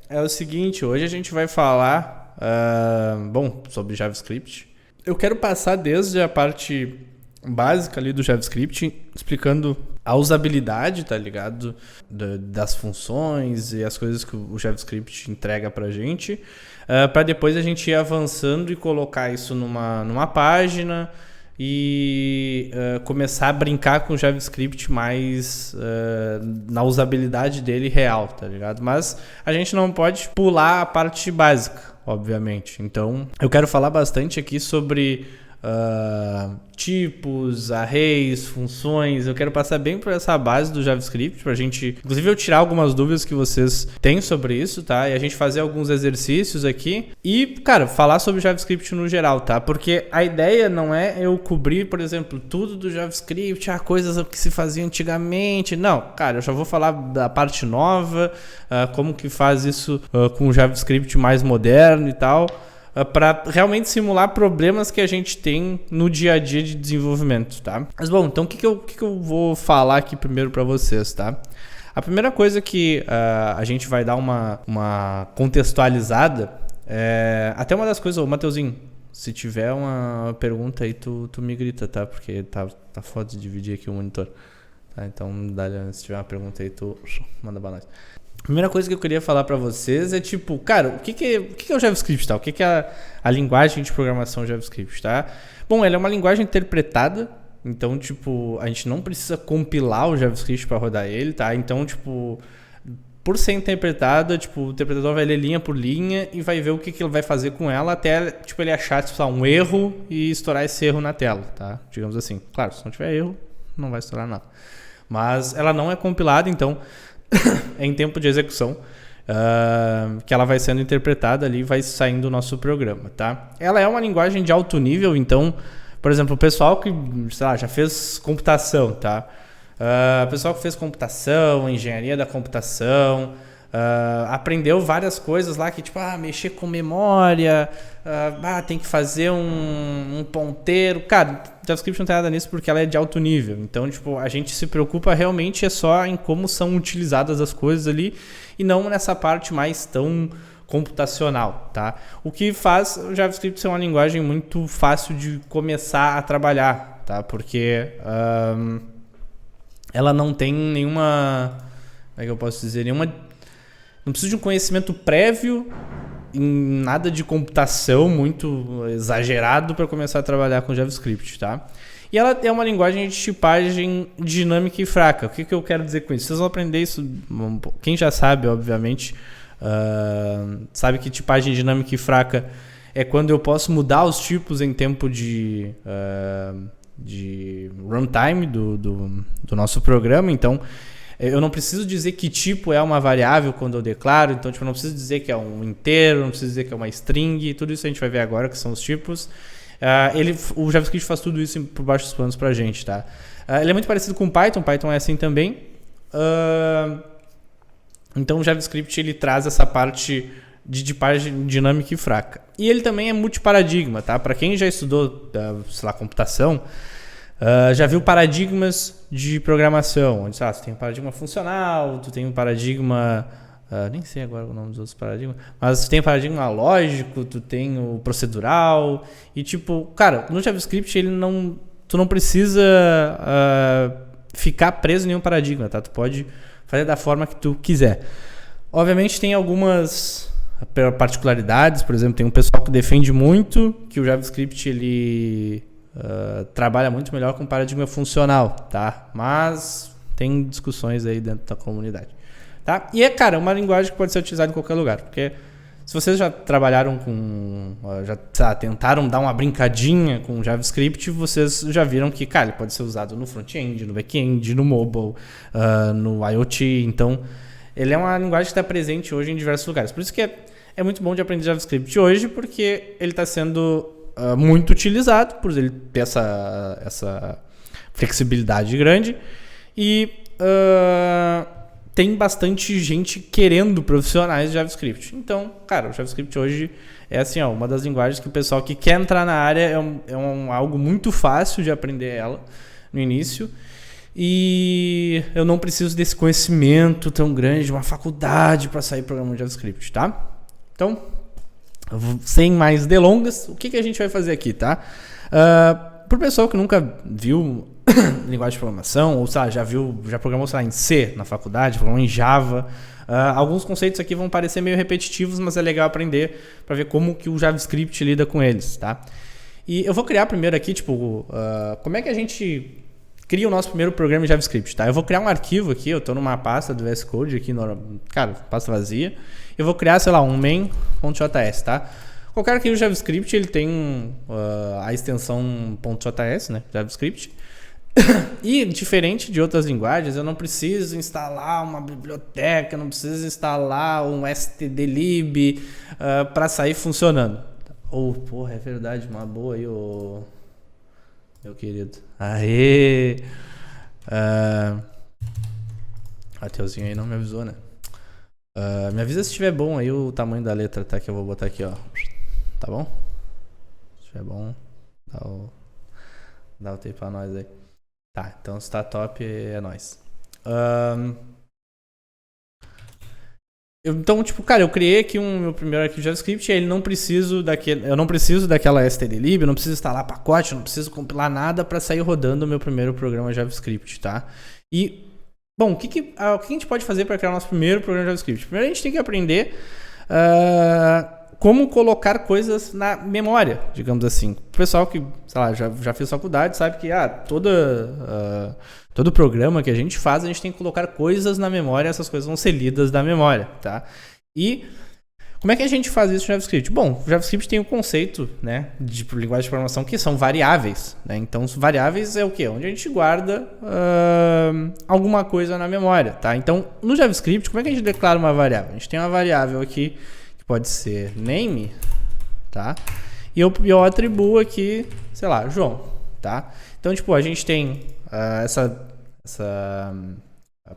é o seguinte, hoje a gente vai falar, sobre JavaScript. Eu quero passar desde a parte básica ali do JavaScript, explicando a usabilidade, tá ligado? Das funções e as coisas que o JavaScript entrega pra gente, para depois a gente ir avançando e colocar isso numa página e começar a brincar com o JavaScript mais na usabilidade dele real, tá ligado? Mas a gente não pode pular a parte básica, obviamente. Então, eu quero falar bastante aqui sobre tipos, arrays, funções. Eu quero passar bem por essa base do JavaScript pra gente, inclusive eu tirar algumas dúvidas que vocês têm sobre isso, tá? E a gente fazer alguns exercícios aqui e, cara, falar sobre JavaScript no geral, tá? Porque a ideia não é eu cobrir, por exemplo, tudo do JavaScript, coisas que se fazia antigamente. Não, cara, eu já vou falar da parte nova, como que faz isso com o JavaScript mais moderno e tal, para realmente simular problemas que a gente tem no dia a dia de desenvolvimento, tá? Mas bom, então o que eu vou falar aqui primeiro para vocês, tá? A primeira coisa que a gente vai dar uma contextualizada até uma das coisas, ô Mateuzinho, se tiver uma pergunta aí, tu me grita, tá? Porque tá foda de dividir aqui o monitor, tá? Então, se tiver uma pergunta aí, tu manda pra nós. A primeira coisa que eu queria falar pra vocês é tipo, cara, o que é o JavaScript, tá? O que é a linguagem de programação JavaScript, tá? Bom, ela é uma linguagem interpretada, então, tipo, a gente não precisa compilar o JavaScript para rodar ele, tá? Então, tipo, por ser interpretada, tipo, o interpretador vai ler linha por linha e vai ver o que ele vai fazer com ela até, tipo, ele achar, tipo, um erro e estourar esse erro na tela, tá? Digamos assim. Claro, se não tiver erro, não vai estourar nada. Mas ela não é compilada, então é em tempo de execução que ela vai sendo interpretada ali e vai saindo do nosso programa, tá? Ela é uma linguagem de alto nível, então, por exemplo, o pessoal que, sei lá, já fez computação, tá? O pessoal que fez computação, engenharia da computação, aprendeu várias coisas lá que, tipo, mexer com memória, tem que fazer um ponteiro. Cara, JavaScript não tem nada nisso porque ela é de alto nível. Então, tipo, a gente se preocupa realmente só em como são utilizadas as coisas ali e não nessa parte mais tão computacional, tá? O que faz o JavaScript ser uma linguagem muito fácil de começar a trabalhar, tá? Porque ela não tem nenhuma... Como é que eu posso dizer? Não precisa de um conhecimento prévio em nada de computação muito exagerado para começar a trabalhar com JavaScript, tá? E ela é uma linguagem de tipagem dinâmica e fraca. O que eu quero dizer com isso? Vocês vão aprender isso... Quem já sabe, obviamente, sabe que tipagem dinâmica e fraca é quando eu posso mudar os tipos em tempo de runtime do nosso programa. Então, eu não preciso dizer que tipo é uma variável quando eu declaro. Então, tipo, eu não preciso dizer que é um inteiro, não preciso dizer que é uma string. Tudo isso a gente vai ver agora, que são os tipos. O JavaScript faz tudo isso por baixo dos panos pra gente, tá? Ele é muito parecido com o Python. Python é assim também. Então, o JavaScript ele traz essa parte de tipagem dinâmica e fraca. E ele também é multiparadigma, tá? Para quem já estudou, sei lá, computação, já viu paradigmas de programação, onde você tem um paradigma funcional, tu tem um paradigma... nem sei agora o nome dos outros paradigmas, mas tu tem o paradigma lógico, tu tem o procedural, e tipo, cara, no JavaScript tu não precisa ficar preso em nenhum paradigma, tá? Tu pode fazer da forma que tu quiser. Obviamente tem algumas particularidades, por exemplo, tem um pessoal que defende muito que o JavaScript ele trabalha muito melhor com paradigma funcional, tá? Mas tem discussões aí dentro da comunidade, tá? E cara, é uma linguagem que pode ser utilizada em qualquer lugar, porque se vocês já trabalharam com, tentaram dar uma brincadinha com JavaScript, vocês já viram que, cara, ele pode ser usado no front-end, no back-end, no mobile, no IoT. Então, ele é uma linguagem que está presente hoje em diversos lugares. Por isso que é muito bom de aprender JavaScript hoje, porque ele está sendo muito utilizado, por ele ter essa flexibilidade grande. E tem bastante gente querendo profissionais de JavaScript. Então, cara, o JavaScript hoje é assim, uma das linguagens que o pessoal que quer entrar na área algo muito fácil de aprender ela no início. E eu não preciso desse conhecimento tão grande de uma faculdade para sair programando JavaScript, tá? Então, sem mais delongas, o que a gente vai fazer aqui, tá? Pro pessoal que nunca viu linguagem de programação, ou sei lá, já programou, sei lá, em C na faculdade, programou em Java, alguns conceitos aqui vão parecer meio repetitivos, mas é legal aprender para ver como que o JavaScript lida com eles, tá? E eu vou criar primeiro aqui, tipo, como é que a gente cria o nosso primeiro programa em JavaScript, tá? Eu vou criar um arquivo aqui, eu tô numa pasta do VS Code aqui, cara, pasta vazia. Eu vou criar, sei lá, um main.js, tá? Qualquer arquivo JavaScript, ele tem a extensão .js, né? JavaScript. E, diferente de outras linguagens, eu não preciso instalar uma biblioteca, não preciso instalar um stdlib para sair funcionando. Porra, é verdade, uma boa aí, meu querido. Aê! Mateuzinho aí não me avisou, né? Me avisa se estiver bom aí o tamanho da letra, tá? Que eu vou botar aqui, ó. Tá bom? Se estiver bom, dá o take pra nós aí. Tá, então se tá top, é nóis. Então, tipo, cara, eu criei aqui meu primeiro arquivo de JavaScript e eu não preciso daquela stdlib, eu não preciso instalar pacote, eu não preciso compilar nada para sair rodando o meu primeiro programa JavaScript, tá? E, bom, o que a gente pode fazer para criar o nosso primeiro programa JavaScript? Primeiro a gente tem que aprender como colocar coisas na memória, digamos assim. O pessoal que, sei lá, já fez faculdade sabe que todo programa que a gente faz, a gente tem que colocar coisas na memória, essas coisas vão ser lidas da memória, tá? E como é que a gente faz isso no JavaScript? Bom, o JavaScript tem um conceito, né, de linguagem de programação que são variáveis, né? Então, variáveis é o quê? Onde a gente guarda alguma coisa na memória, tá? Então, no JavaScript, como é que a gente declara uma variável? A gente tem uma variável aqui que pode ser name, tá? E eu atribuo aqui, sei lá, João, tá? Então, tipo, a gente tem essa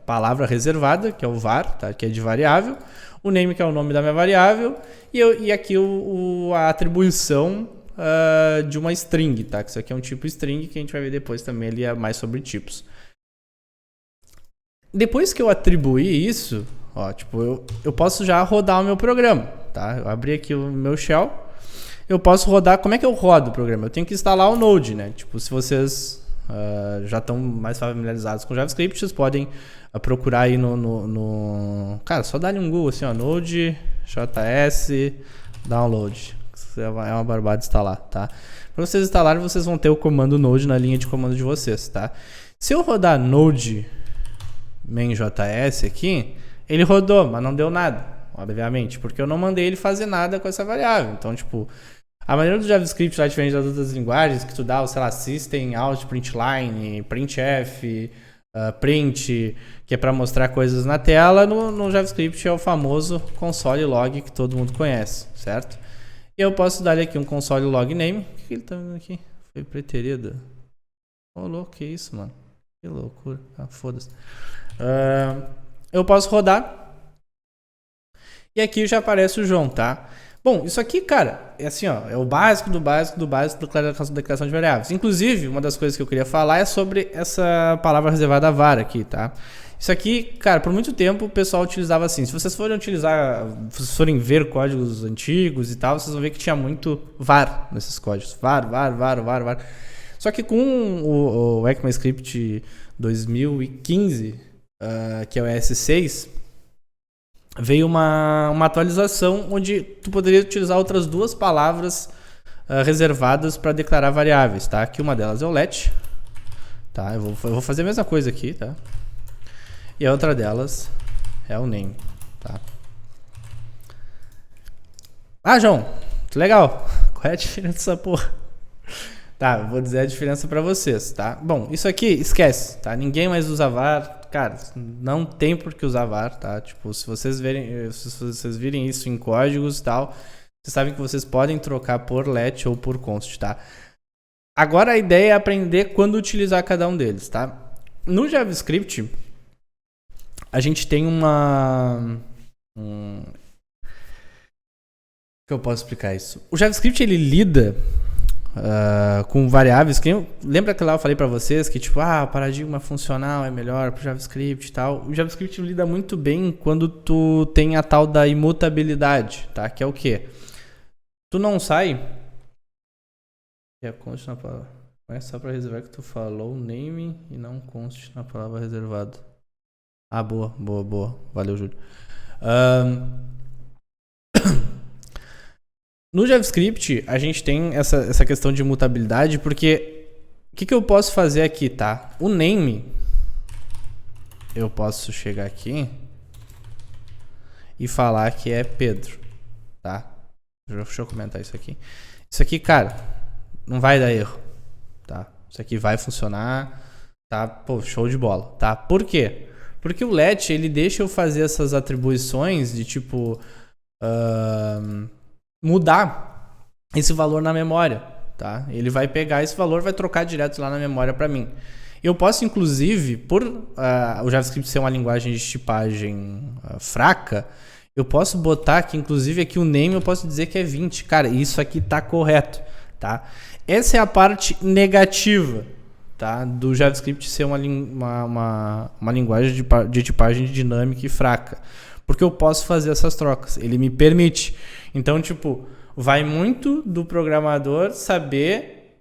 palavra reservada, que é o var, tá? Que é de variável, o name, que é o nome da minha variável, e aqui a atribuição de uma string, tá? Que isso aqui é um tipo string, que a gente vai ver depois também ali mais sobre tipos. Depois que eu atribuir isso, ó, tipo, eu posso já rodar o meu programa, tá? Eu abri aqui o meu shell, eu posso rodar. Como é que eu rodo o programa? Eu tenho que instalar o Node, né? Tipo, se vocês já estão mais familiarizados com JavaScript, vocês podem procurar aí cara, só dar um Google assim, ó, Node.js download. É uma barbada de instalar, tá? Para vocês instalarem, vocês vão ter o comando Node na linha de comando de vocês, tá? Se eu rodar Node main.js aqui, ele rodou, mas não deu nada, obviamente, porque eu não mandei ele fazer nada com essa variável. Então, tipo, a maneira do JavaScript lá é diferente das outras linguagens, que tu dá, sei lá, system, out, println, printf, print, que é para mostrar coisas na tela. No JavaScript é o famoso console log que todo mundo conhece, certo? E eu posso dar aqui um console log name. O que ele tá vendo aqui? Foi preterido. Ô, louco, que isso, mano? Que loucura. Foda-se. Eu posso rodar. E aqui já aparece o João, tá? Bom, isso aqui, cara, é assim, ó, é o básico do básico do básico da declaração de variáveis. Inclusive, uma das coisas que eu queria falar é sobre essa palavra reservada var aqui, tá? Isso aqui, cara, por muito tempo o pessoal utilizava assim. Se vocês forem ver códigos antigos e tal, vocês vão ver que tinha muito var nesses códigos. Var. Só que com o ECMAScript 2015, que é o ES6, veio uma atualização onde tu poderia utilizar outras duas palavras reservadas para declarar variáveis, tá? Aqui uma delas é o let, tá? Eu vou fazer a mesma coisa aqui, tá? E a outra delas é o name, tá? João, que legal. Qual é a diferença dessa porra? Tá, vou dizer a diferença para vocês, tá? Bom, isso aqui, esquece, tá? Ninguém mais usa var. Cara, não tem por que usar var, tá? Tipo, se vocês virem isso em códigos e tal, vocês sabem que vocês podem trocar por let ou por const, tá? Agora a ideia é aprender quando utilizar cada um deles, tá? No JavaScript, a gente tem que eu posso explicar isso? O JavaScript, ele lida com variáveis. Lembra que lá eu falei para vocês que tipo, paradigma funcional é melhor pro JavaScript e tal. O JavaScript lida muito bem quando tu tem a tal da imutabilidade, tá? Que é o quê? Tu não sai... conste na palavra. É só para reservar que tu falou name e não conste na palavra reservado. Boa. Valeu, Júlio. No JavaScript, a gente tem essa questão de mutabilidade, porque o que eu posso fazer aqui, tá? O name, eu posso chegar aqui e falar que é Pedro, tá? Deixa eu comentar isso aqui. Isso aqui, cara, não vai dar erro, tá? Isso aqui vai funcionar, tá? Pô, show de bola, tá? Por quê? Porque o let, ele deixa eu fazer essas atribuições de tipo... mudar esse valor na memória, tá? Ele vai pegar esse valor e vai trocar direto lá na memória para mim. Eu posso, inclusive, por o JavaScript ser uma linguagem de tipagem fraca, eu posso botar aqui, inclusive aqui o name eu posso dizer que é 20. Cara, isso aqui tá correto, tá? Essa é a parte negativa, tá? Do JavaScript ser uma linguagem de tipagem dinâmica e fraca. Porque eu posso fazer essas trocas, ele me permite. Então, tipo, vai muito do programador saber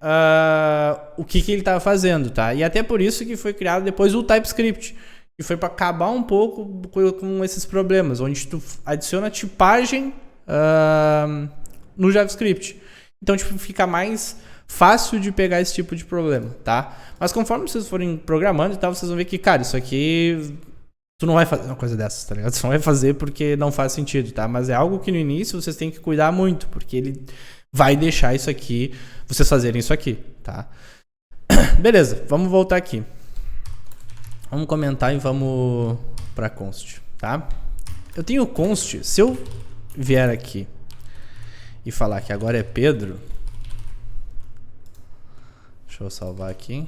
o que ele estava fazendo, tá? E até por isso que foi criado depois o TypeScript, que foi para acabar um pouco com esses problemas, onde tu adiciona tipagem no JavaScript. Então, tipo, fica mais fácil de pegar esse tipo de problema, tá? Mas conforme vocês forem programando e tal, vocês vão ver que, cara, isso aqui... Tu não vai fazer uma coisa dessas, tá ligado? Tu não vai fazer porque não faz sentido, tá? Mas é algo que no início vocês têm que cuidar muito, porque ele vai deixar isso aqui, vocês fazerem isso aqui, tá? Beleza, vamos voltar aqui. Vamos comentar e vamos pra const, tá? Eu tenho const, se eu vier aqui e falar que agora é Pedro, deixa eu salvar aqui.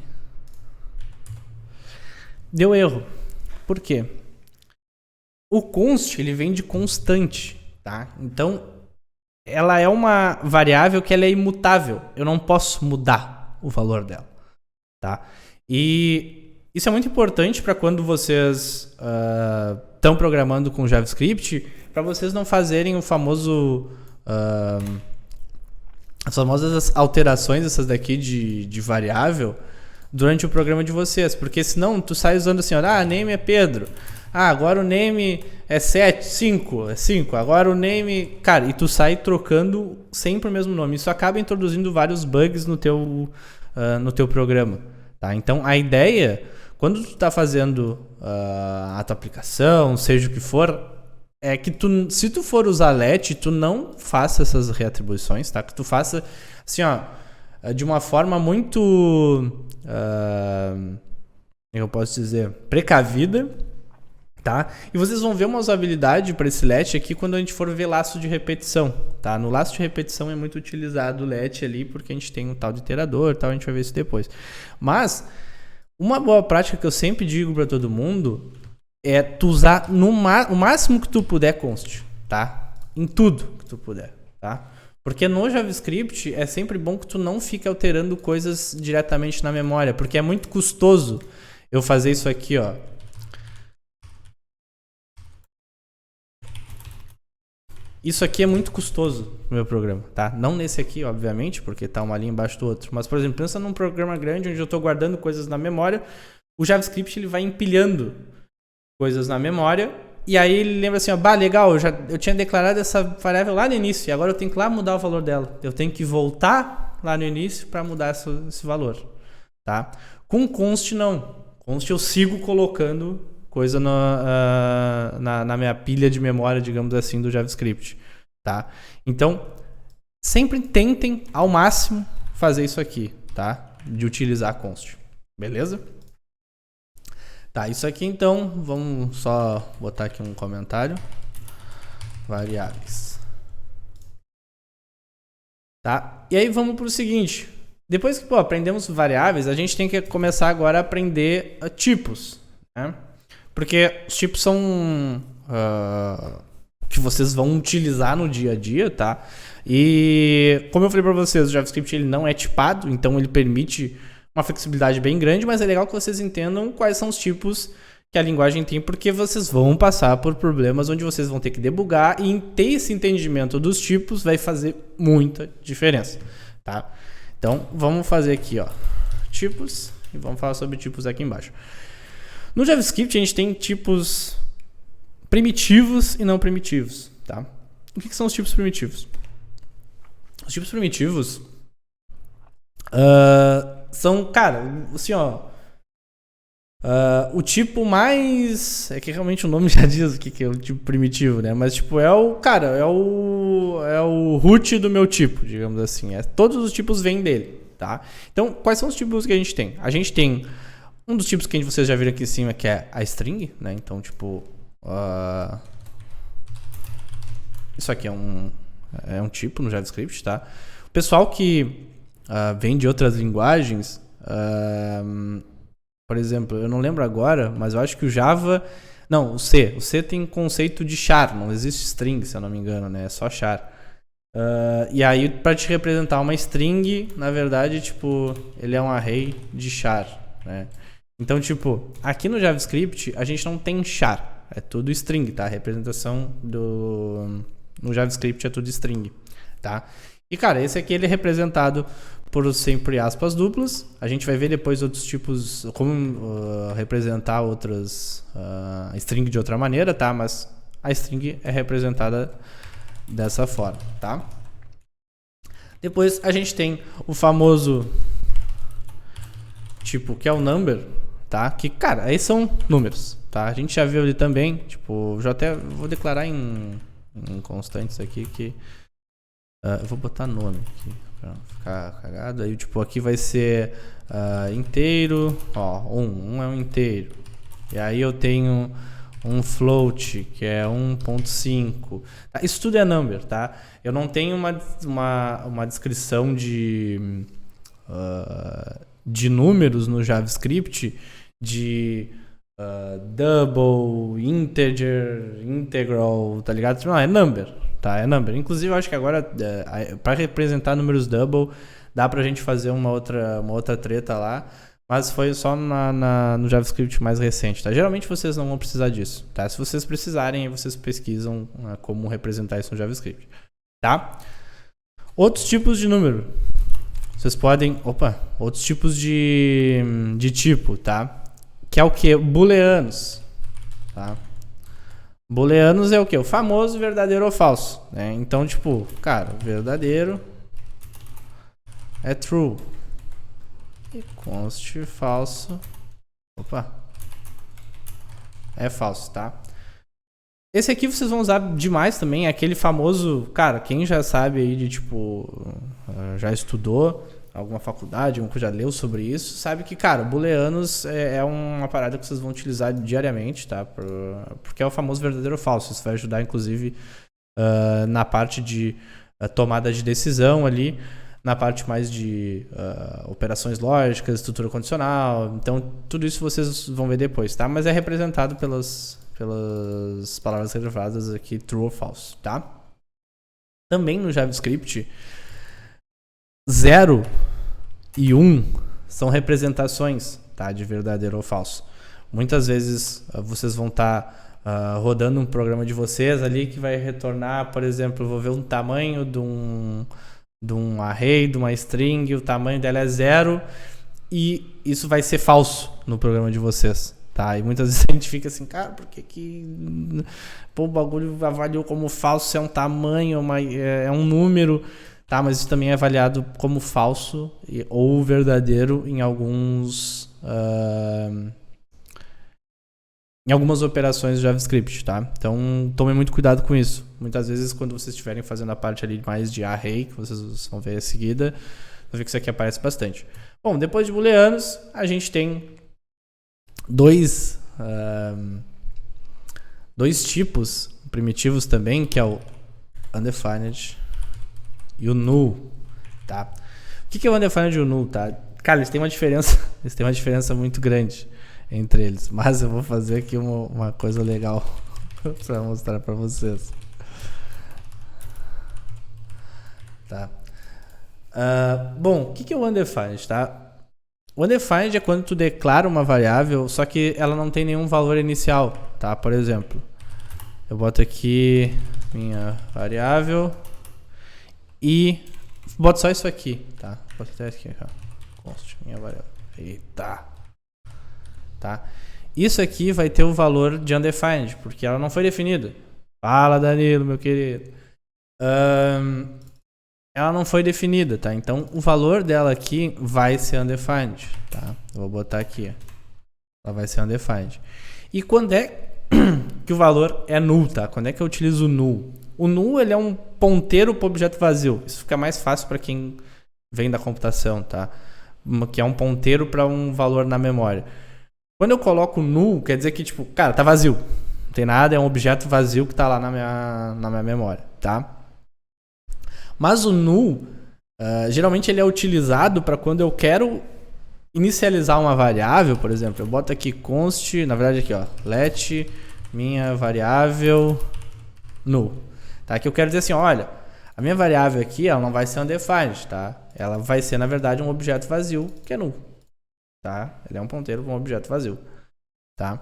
Deu erro. Por quê? O const, ele vem de constante, tá? Então, ela é uma variável que ela é imutável. Eu não posso mudar o valor dela, tá? E isso é muito importante para quando vocês estão programando com JavaScript, para vocês não fazerem o famoso... as famosas alterações, essas daqui de variável, durante o programa de vocês. Porque senão tu sai usando assim, name é Pedro. Agora o name é 5. Agora o name... Cara, e tu sai trocando sempre o mesmo nome. Isso acaba introduzindo vários bugs no teu programa. Tá? Então, a ideia, quando tu tá fazendo a tua aplicação, seja o que for, é que se tu for usar let, tu não faça essas reatribuições, tá? Que tu faça assim, de uma forma muito... eu posso dizer, precavida, tá? E vocês vão ver uma usabilidade para esse let aqui quando a gente for ver laço de repetição, tá? No laço de repetição é muito utilizado o let ali porque a gente tem um tal de iterador, tal, a gente vai ver isso depois. Mas uma boa prática que eu sempre digo para todo mundo é tu usar o máximo que tu puder const, tá? Em tudo que tu puder, tá? Porque no JavaScript é sempre bom que tu não fique alterando coisas diretamente na memória, porque é muito custoso eu fazer isso aqui, ó. Isso aqui é muito custoso no meu programa, tá? Não nesse aqui, obviamente, porque tá uma linha embaixo do outro. Mas, por exemplo, pensa num programa grande onde eu estou guardando coisas na memória. O JavaScript ele vai empilhando coisas na memória. E aí ele lembra assim, legal, eu tinha declarado essa variável lá no início. E agora eu tenho que ir lá mudar o valor dela. Eu tenho que voltar lá no início para mudar esse valor, tá? Com const, não. Const eu sigo colocando coisa na minha pilha de memória, digamos assim, do JavaScript, tá? Então, sempre tentem ao máximo fazer isso aqui, tá? De utilizar const, beleza? Tá, isso aqui então, vamos só botar aqui um comentário. Variáveis. Tá? E aí vamos para o seguinte. Depois que aprendemos variáveis, a gente tem que começar agora a aprender tipos, né? Porque os tipos são que vocês vão utilizar no dia a dia, tá? E como eu falei para vocês, o JavaScript ele não é tipado, então ele permite uma flexibilidade bem grande, mas é legal que vocês entendam quais são os tipos que a linguagem tem, porque vocês vão passar por problemas onde vocês vão ter que debugar, e ter esse entendimento dos tipos vai fazer muita diferença, tá? Então, vamos fazer aqui, ó, tipos, e vamos falar sobre tipos aqui embaixo. No JavaScript, a gente tem tipos primitivos e não primitivos, tá? O que são os tipos primitivos? Os tipos primitivos são, cara, assim, ó, o tipo mais... É que realmente o nome já diz o que é o tipo primitivo, né? Mas, tipo, é o root do meu tipo, digamos assim. Todos os tipos vêm dele, tá? Então, quais são os tipos que a gente tem? A gente tem um dos tipos que vocês já viram aqui em cima, que é a string, né? Então, tipo... isso aqui é um tipo no JavaScript, tá? O pessoal que vem de outras linguagens... por exemplo, eu não lembro agora, mas eu acho que o Java... Não, o C. O C tem conceito de char. Não existe string, se eu não me engano, né? É só char. E aí, para te representar uma string, na verdade, tipo, ele é um array de char, né? Então, tipo, aqui no JavaScript, a gente não tem char. É tudo string, tá? A representação no JavaScript é tudo string, tá? E, cara, esse aqui ele é representado por sempre aspas duplas. A gente vai ver depois outros tipos, como representar outras string de outra maneira, tá? Mas a string é representada dessa forma, tá? Depois a gente tem o famoso tipo que é o number, tá? Que, cara, aí são números, tá? A gente já viu ali também, tipo, já até vou declarar em constantes aqui que... eu vou botar nome aqui pra não ficar cagado. Aí, tipo, aqui vai ser inteiro, ó, um é um inteiro. E aí eu tenho um float, que é 1.5. Isso tudo é number, tá? Eu não tenho uma descrição de números no JavaScript de double, integer, integral, tá ligado? Não, é number, tá? É number. Inclusive, eu acho que agora, para representar números double, dá pra gente fazer uma outra treta lá, mas foi só no JavaScript mais recente, tá? Geralmente vocês não vão precisar disso, tá? Se vocês precisarem, vocês pesquisam como representar isso no JavaScript, tá? Outros tipos de número. Vocês podem... outros tipos de tipo, tá? Que é o que? Booleanos, tá? Booleanos é o que? O famoso verdadeiro ou falso, né? Então, tipo, cara, verdadeiro é true. E const falso, é falso, tá? Esse aqui vocês vão usar demais também, é aquele famoso, cara, quem já sabe aí de tipo, já estudou alguma faculdade, ou já leu sobre isso, sabe que, cara, booleanos é uma parada que vocês vão utilizar diariamente, tá? Porque é o famoso verdadeiro ou falso. Isso vai ajudar, inclusive, na parte de tomada de decisão ali, na parte mais de operações lógicas, estrutura condicional. Então, tudo isso vocês vão ver depois, tá? Mas é representado pelas palavras reservadas aqui, true ou false, tá? Também no JavaScript, 0 e 1 são representações, tá, de verdadeiro ou falso. Muitas vezes vocês vão estar rodando um programa de vocês ali que vai retornar, por exemplo, eu vou ver um tamanho de um array, de uma string, o tamanho dela é 0 e isso vai ser falso no programa de vocês, tá? E muitas vezes a gente fica assim, cara, por que o bagulho avaliou como falso, é um tamanho, é um número... Tá, mas isso também é avaliado como falso ou verdadeiro em algumas operações do JavaScript, tá? Então, tomem muito cuidado com isso. Muitas vezes, quando vocês estiverem fazendo a parte ali mais de array, que vocês vão ver em seguida, vão ver que isso aqui aparece bastante. Bom, depois de booleanos, a gente tem dois tipos primitivos também, que é o undefined e o null, tá? O que é o undefined e o null, tá? Cara, eles têm uma diferença muito grande entre eles, mas eu vou fazer aqui uma coisa legal para mostrar para vocês. tá? Bom, o que é o undefined, tá? O undefined é quando tu declara uma variável, só que ela não tem nenhum valor inicial, tá? Por exemplo, eu boto aqui minha variável e boto só isso aqui, tá? Boto até aqui, ó. Const, minha variável. Eita. Tá? Isso aqui vai ter o valor de undefined, porque ela não foi definida. Fala, Danilo, meu querido. Ela não foi definida, tá? Então, o valor dela aqui vai ser undefined, tá? Eu vou botar aqui, ó. Ela vai ser undefined. E quando é que o valor é null, tá? Quando é que eu utilizo o null? O null, ele é um ponteiro para o objeto vazio. Isso fica mais fácil para quem vem da computação, tá? Que é um ponteiro para um valor na memória. Quando eu coloco null, quer dizer que, tipo, cara, tá vazio. Não tem nada, é um objeto vazio que tá lá na minha memória, tá? Mas o null, geralmente ele é utilizado para quando eu quero inicializar uma variável, por exemplo, eu boto aqui const, na verdade aqui, ó, let minha variável null, tá? Que eu quero dizer assim, olha, a minha variável aqui, ela não vai ser undefined, tá? Ela vai ser, na verdade, um objeto vazio, que é null, tá? Ele é um ponteiro para um objeto vazio, tá?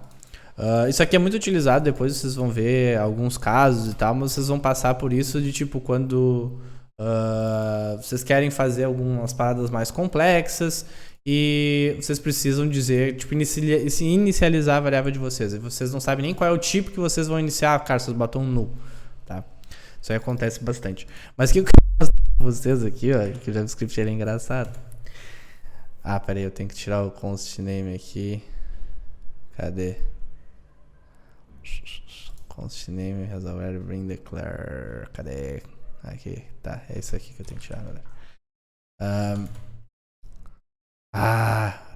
Isso aqui é muito utilizado, depois vocês vão ver alguns casos e tal, mas vocês vão passar por isso de tipo quando vocês querem fazer algumas paradas mais complexas e vocês precisam dizer, tipo, inicializar a variável de vocês. E vocês não sabem nem qual é o tipo que vocês vão iniciar. Cara, vocês botam um null, tá? Isso aí acontece bastante. Mas o que eu quero mostrar pra vocês aqui, ó, que o JavaScript ele é engraçado. Peraí, eu tenho que tirar o const name aqui. Cadê? Const name has already been declared. Cadê? Aqui, tá. É isso aqui que eu tenho que tirar, galera.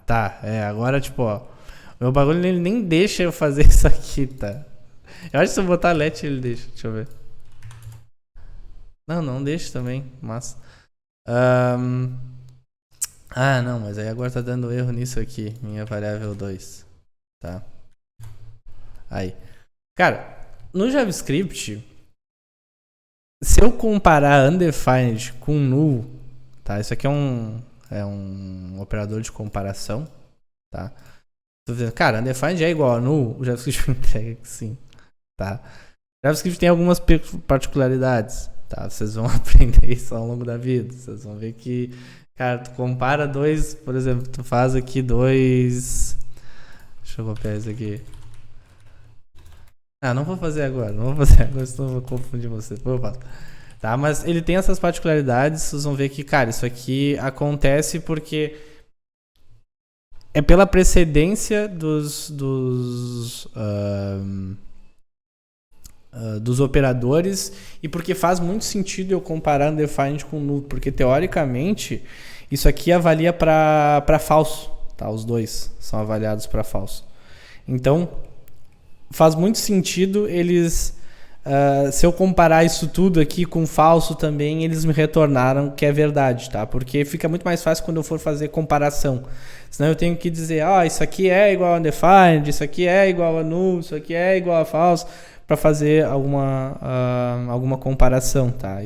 Tá. Agora, tipo, ó. Meu bagulho ele nem deixa eu fazer isso aqui, tá? Eu acho que se eu botar let ele deixa. Deixa eu ver. Não deixa também. Mas. Não, mas aí agora tá dando erro nisso aqui. Minha variável 2. Tá? Aí. Cara, no JavaScript, se eu comparar undefined com null, tá? Isso aqui é um operador de comparação, tá? Tô dizendo, cara, undefined é igual a null, o JavaScript entrega que sim, tá? O JavaScript tem algumas particularidades, tá? Vocês vão aprender isso ao longo da vida. Vocês vão ver que, cara, tu compara dois, por exemplo, tu faz aqui dois... Deixa eu copiar isso aqui. Não vou fazer agora, senão eu vou confundir vocês. Tá, mas ele tem essas particularidades, vocês vão ver que, cara, isso aqui acontece porque é pela precedência dos operadores e porque faz muito sentido eu comparar undefined com null, porque teoricamente isso aqui avalia para falso, tá? Os dois são avaliados para falso. Então, faz muito sentido eles... se eu comparar isso tudo aqui com falso também, eles me retornaram que é verdade, tá? Porque fica muito mais fácil quando eu for fazer comparação. Senão eu tenho que dizer, isso aqui é igual a undefined, isso aqui é igual a null, isso aqui é igual a falso, para fazer alguma comparação, tá?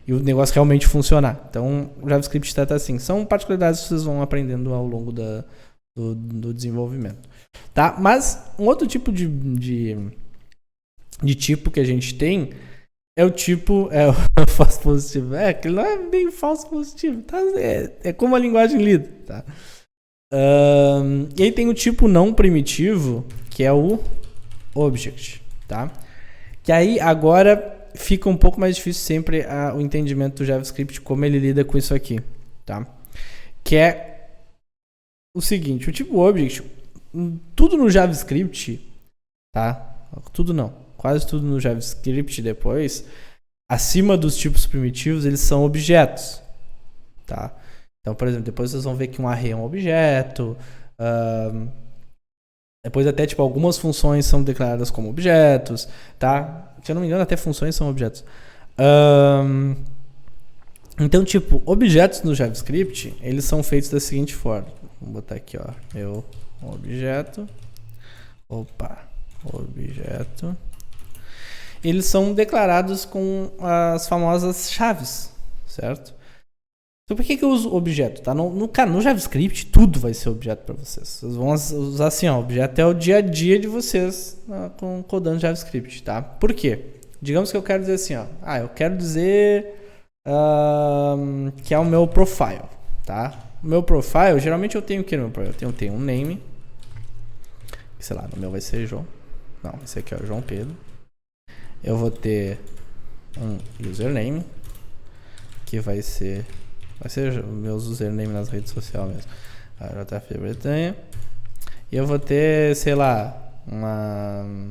E o negócio realmente funcionar. Então, o JavaScript trata assim. São particularidades que vocês vão aprendendo ao longo do desenvolvimento. Tá? Mas um outro tipo de tipo que a gente tem é o tipo o falso positivo. Que não é bem falso positivo, tá? É como a linguagem lida, tá? E aí tem o tipo não primitivo, que é o object, tá? Que aí agora fica um pouco mais difícil sempre o entendimento do JavaScript, como ele lida com isso aqui, tá? Que é o seguinte, o tipo object, tudo no JavaScript, tá? Tudo não. Quase tudo no JavaScript depois, acima dos tipos primitivos, eles são objetos, tá? Então, por exemplo, depois vocês vão ver que um array é um objeto, depois até, tipo, algumas funções são declaradas como objetos, tá? Se eu não me engano, até funções são objetos. Então, tipo, objetos no JavaScript, eles são feitos da seguinte forma. Vou botar aqui, ó, meu objeto, eles são declarados com as famosas chaves. certo? Então por que eu uso objeto? Tá? Cara, no JavaScript tudo vai ser objeto para vocês. Vocês vão usar assim, ó, objeto é o dia a dia de vocês codando JavaScript, tá? Por quê? Digamos que eu quero dizer assim, ó, eu quero dizer que é o meu profile, tá? O meu profile, geralmente eu tenho o que no meu profile? Eu tenho um name, que, sei lá, no meu vai ser João. Não, esse aqui é o João Pedro. Eu vou ter um username, que vai ser meus username nas redes sociais mesmo. A JF Bretanha. E eu vou ter, sei lá, uma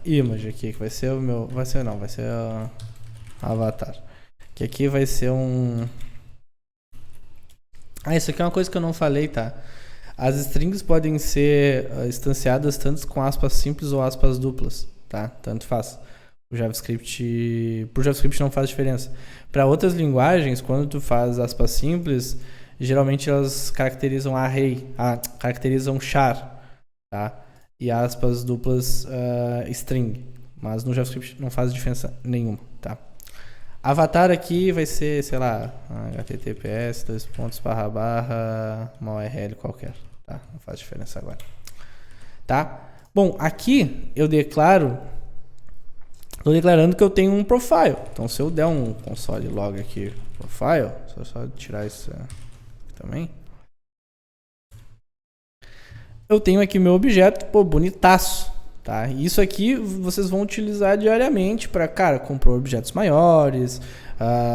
image aqui, que vai ser o meu, vai ser o avatar. Que aqui vai ser um... isso aqui é uma coisa que eu não falei, tá? As strings podem ser instanciadas tanto com aspas simples ou aspas duplas, tá? Tanto faz. Pro JavaScript não faz diferença. Para outras linguagens, quando tu faz aspas simples, geralmente elas caracterizam array, caracterizam char, tá? E aspas duplas string. Mas no JavaScript não faz diferença nenhuma, tá? Avatar aqui vai ser, sei lá, https uma URL qualquer, tá? Não faz diferença agora, tá? Bom, aqui eu declarando que eu tenho um profile. Então se eu der um console log aqui, profile, só tirar isso aqui também. Eu tenho aqui meu objeto, bonitaço, tá? Isso aqui vocês vão utilizar diariamente para, cara, comprar objetos maiores.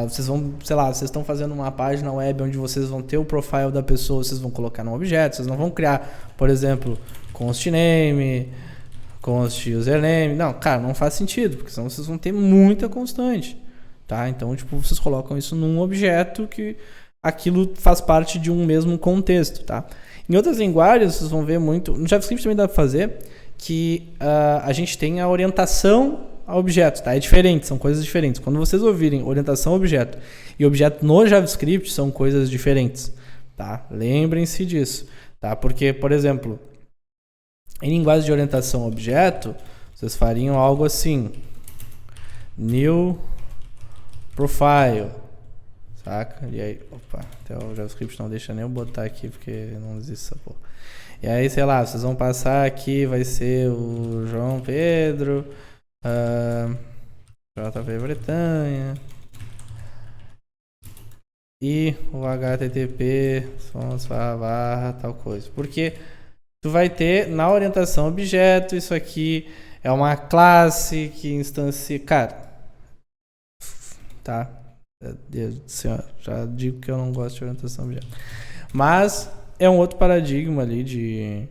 Vocês vão, sei lá, vocês estão fazendo uma página web onde vocês vão ter o profile da pessoa, vocês vão colocar num objeto. Vocês não vão criar, por exemplo, const name, const username. Não, cara, não faz sentido, porque senão vocês vão ter muita constante, tá? Então, tipo, vocês colocam isso num objeto que aquilo faz parte de um mesmo contexto, tá? Em outras linguagens, vocês vão ver muito... No JavaScript também dá para fazer que a gente tem a orientação a objeto, tá? É diferente, são coisas diferentes. Quando vocês ouvirem orientação a objeto e objeto no JavaScript, são coisas diferentes, tá? Lembrem-se disso, tá? Porque, por exemplo, em linguagem de orientação a objeto, vocês fariam algo assim: new profile, saca? E aí, até o JavaScript não deixa nem eu botar aqui, porque não existe essa porra. E aí, sei lá, vocês vão passar aqui, vai ser o João Pedro, JP Bretanha, e o HTTP, tal coisa. Porque tu vai ter na orientação objeto, isso aqui é uma classe que instancia... Cara, tá? Deus do céu, já digo que eu não gosto de orientação objeto. Mas é um outro paradigma ali de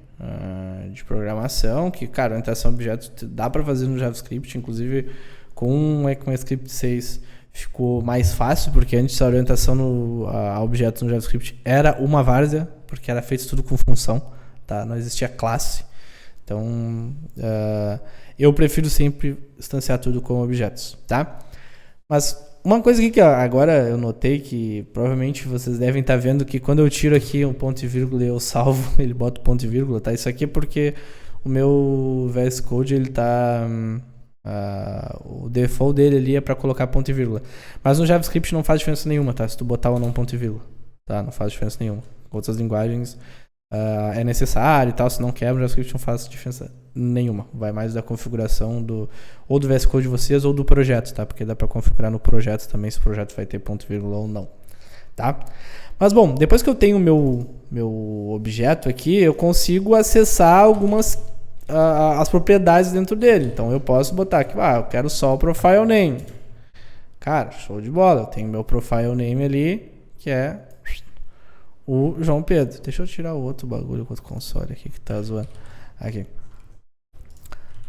programação, que, cara, orientação objeto dá para fazer no JavaScript, inclusive com o ECMAScript 6 ficou mais fácil, porque antes a orientação a objetos no JavaScript era uma várzea, porque era feito tudo com função, tá? Não existia classe. Então, eu prefiro sempre instanciar tudo com objetos, tá? Mas uma coisa aqui que agora eu notei, que provavelmente vocês devem estar vendo, que quando eu tiro aqui um ponto e vírgula e eu salvo, ele bota o ponto e vírgula, tá? Isso aqui é porque o meu VS Code, ele tá... o default dele ali é para colocar ponto e vírgula. Mas no JavaScript não faz diferença nenhuma, tá? Se tu botar ou não ponto e vírgula, tá? Não faz diferença nenhuma. Outras linguagens é necessário e tal, se não quebra, o JavaScript não faz diferença nenhuma. Vai mais da configuração ou do VS Code de vocês ou do projeto, tá? Porque dá para configurar no projeto também se o projeto vai ter ponto e vírgula ou não, tá? Mas bom, depois que eu tenho meu objeto aqui, eu consigo acessar algumas as propriedades dentro dele. Então eu posso botar aqui, eu quero só o profile name. Cara, show de bola. Eu tenho meu profile name ali, que é o João Pedro. Deixa eu tirar o outro bagulho com o console aqui que tá zoando. Aqui.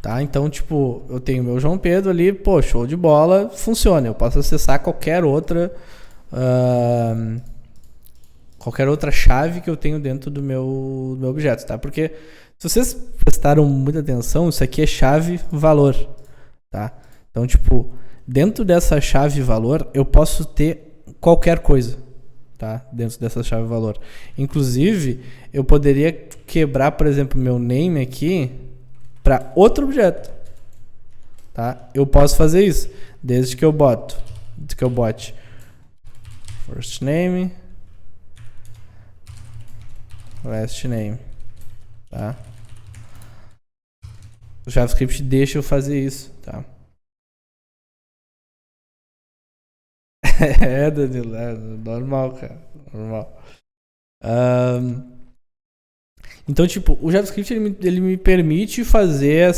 Tá? Então, tipo, eu tenho meu João Pedro ali, show de bola, funciona. Eu posso acessar qualquer outra chave que eu tenho dentro do meu objeto, tá? Porque se vocês prestaram muita atenção, isso aqui é chave valor, tá? Então, tipo, dentro dessa chave valor, eu posso ter qualquer coisa, tá? Dentro dessa chave valor. Inclusive, eu poderia quebrar, por exemplo, meu name aqui para outro objeto. tá? Eu posso fazer isso, desde que eu bote first name, last name, tá? O JavaScript deixa eu fazer isso, tá? Danilo, normal, cara, normal. Então, tipo, o JavaScript ele me permite fazer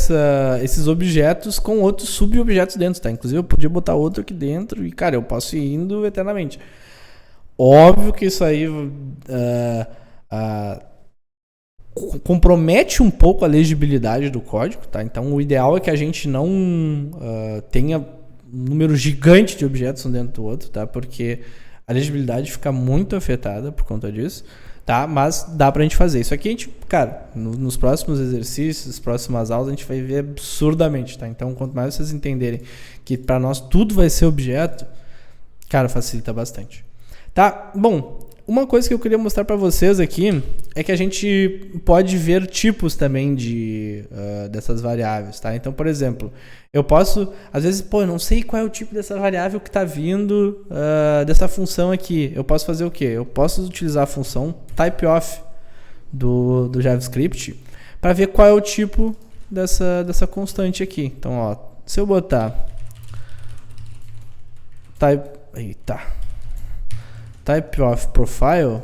esses objetos com outros subobjetos dentro, tá? Inclusive, eu podia botar outro aqui dentro e, cara, eu posso ir indo eternamente. Óbvio que isso aí compromete um pouco a legibilidade do código, tá? Então, o ideal é que a gente não tenha um número gigante de objetos um dentro do outro, tá? Porque a legibilidade fica muito afetada por conta disso, tá? Mas dá pra gente fazer. Isso aqui a gente, cara, nos próximos exercícios, nas próximas aulas, a gente vai ver absurdamente, tá? Então, quanto mais vocês entenderem que pra nós tudo vai ser objeto, cara, facilita bastante. Tá? Bom, uma coisa que eu queria mostrar pra vocês aqui é que a gente pode ver tipos também dessas variáveis, tá? Então, por exemplo, eu posso, às vezes, eu não sei qual é o tipo dessa variável que está vindo dessa função aqui. Eu posso fazer o quê? Eu posso utilizar a função typeof do JavaScript para ver qual é o tipo dessa constante aqui. Então, ó, se eu botar typeof profile,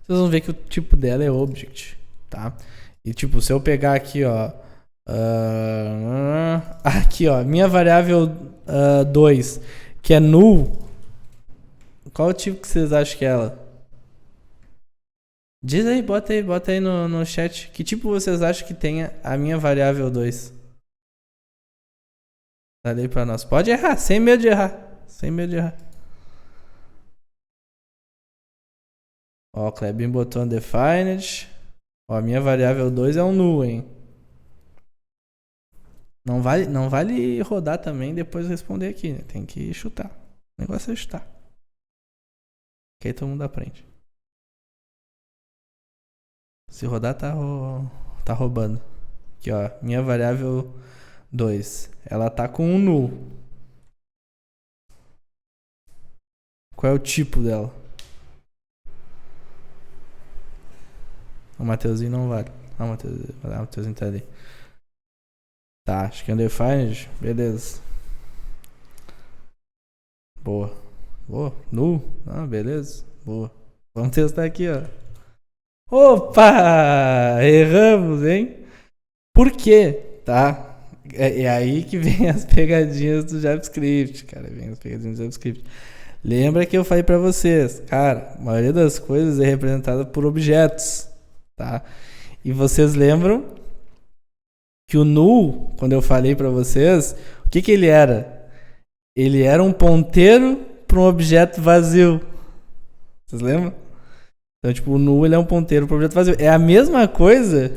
vocês vão ver que o tipo dela é object, tá? E tipo, se eu pegar aqui, ó, aqui, ó, minha variável 2, que é null, qual o tipo que vocês acham que é ela? Diz aí, bota aí no chat. Que tipo vocês acham que tenha a minha variável 2? Dá aí pra nós. Pode errar, sem medo de errar. Sem medo de errar. Ó, o Klebin botou undefined. Ó, a minha variável 2 é um null, hein? Não vale rodar também e depois responder aqui, né? Tem que chutar. O negócio é chutar. Que aí todo mundo aprende. Se rodar, tá roubando. Aqui, ó. Minha variável 2. Ela tá com um null. Qual é o tipo dela? O Mateuzinho não vale. Ah, o Mateuzinho tá ali. Tá, acho que é undefined. Beleza. Boa. Null. Ah, beleza. Boa. Vamos testar aqui, ó. Opa! Erramos, hein? Por quê? Tá? É aí que vem as pegadinhas do JavaScript, cara. Vem as pegadinhas do JavaScript. Lembra que eu falei pra vocês, cara, a maioria das coisas é representada por objetos, tá? E vocês lembram que o null, quando eu falei pra vocês, o que ele era? Ele era um ponteiro para um objeto vazio. Vocês lembram? Então, tipo, o null ele é um ponteiro para um objeto vazio. É a mesma coisa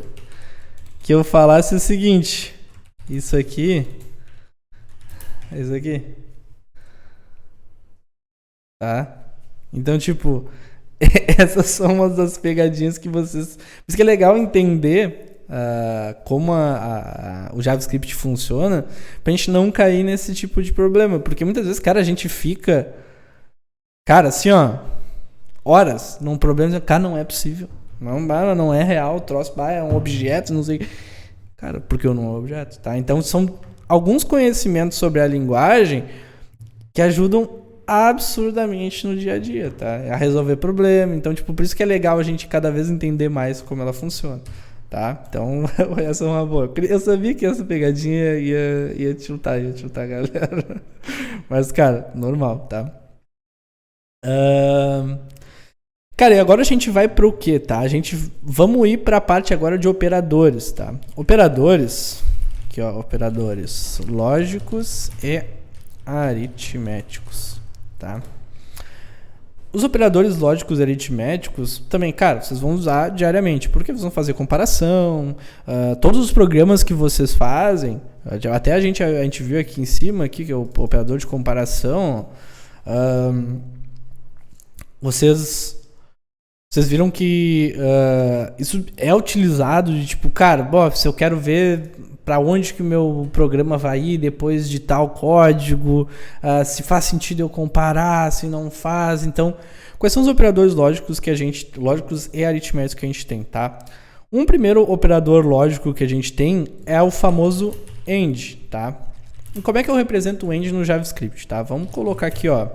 que eu falasse o seguinte. Isso aqui. É isso aqui. Tá? Então, tipo, essas são umas das pegadinhas que vocês... Por isso que é legal entender como o JavaScript funciona pra gente não cair nesse tipo de problema. Porque muitas vezes, cara, a gente fica... Cara, assim, ó... Horas num problema... Cara, não é possível. Não é real o troço. É um objeto, não sei... Cara, porque eu não é um objeto, tá? Então, são alguns conhecimentos sobre a linguagem que ajudam absurdamente no dia a dia, tá? A resolver problema. Então, tipo, por isso que é legal a gente cada vez entender mais como ela funciona, tá? Então, essa é uma boa. Eu sabia que essa pegadinha ia tiltar a galera. Mas, cara, normal, tá? Cara, e agora a gente vai para o quê, tá? Vamos ir para a parte agora de operadores, tá? Operadores, aqui ó, operadores lógicos e aritméticos, tá? Os operadores lógicos e aritméticos também, cara, vocês vão usar diariamente, porque vocês vão fazer comparação, todos os programas que vocês fazem, até a gente viu aqui em cima, aqui, que é o operador de comparação, vocês viram que isso é utilizado de tipo, cara, se eu quero ver para onde que o meu programa vai ir depois de tal código, se faz sentido eu comparar, se não faz. Então, quais são os operadores lógicos e aritméticos que a gente tem, tá? Um primeiro operador lógico que a gente tem é o famoso AND, tá? E como é que eu represento o AND no JavaScript, tá? Vamos colocar aqui, ó.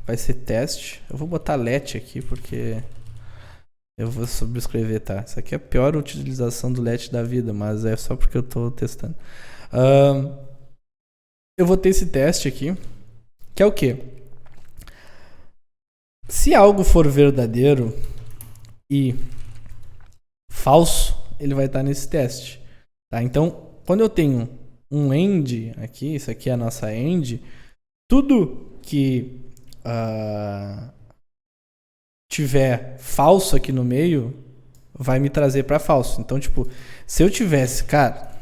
Vai ser teste. Eu vou botar let aqui porque eu vou subscrever, tá? Isso aqui é a pior utilização do let da vida, mas é só porque eu tô testando. Eu vou ter esse teste aqui, que é o quê? Se algo for verdadeiro e falso, ele vai estar nesse teste, tá? Então, quando eu tenho um end aqui, isso aqui é a nossa end, tudo que tiver falso aqui no meio vai me trazer para falso. Então, tipo, se eu tivesse, cara,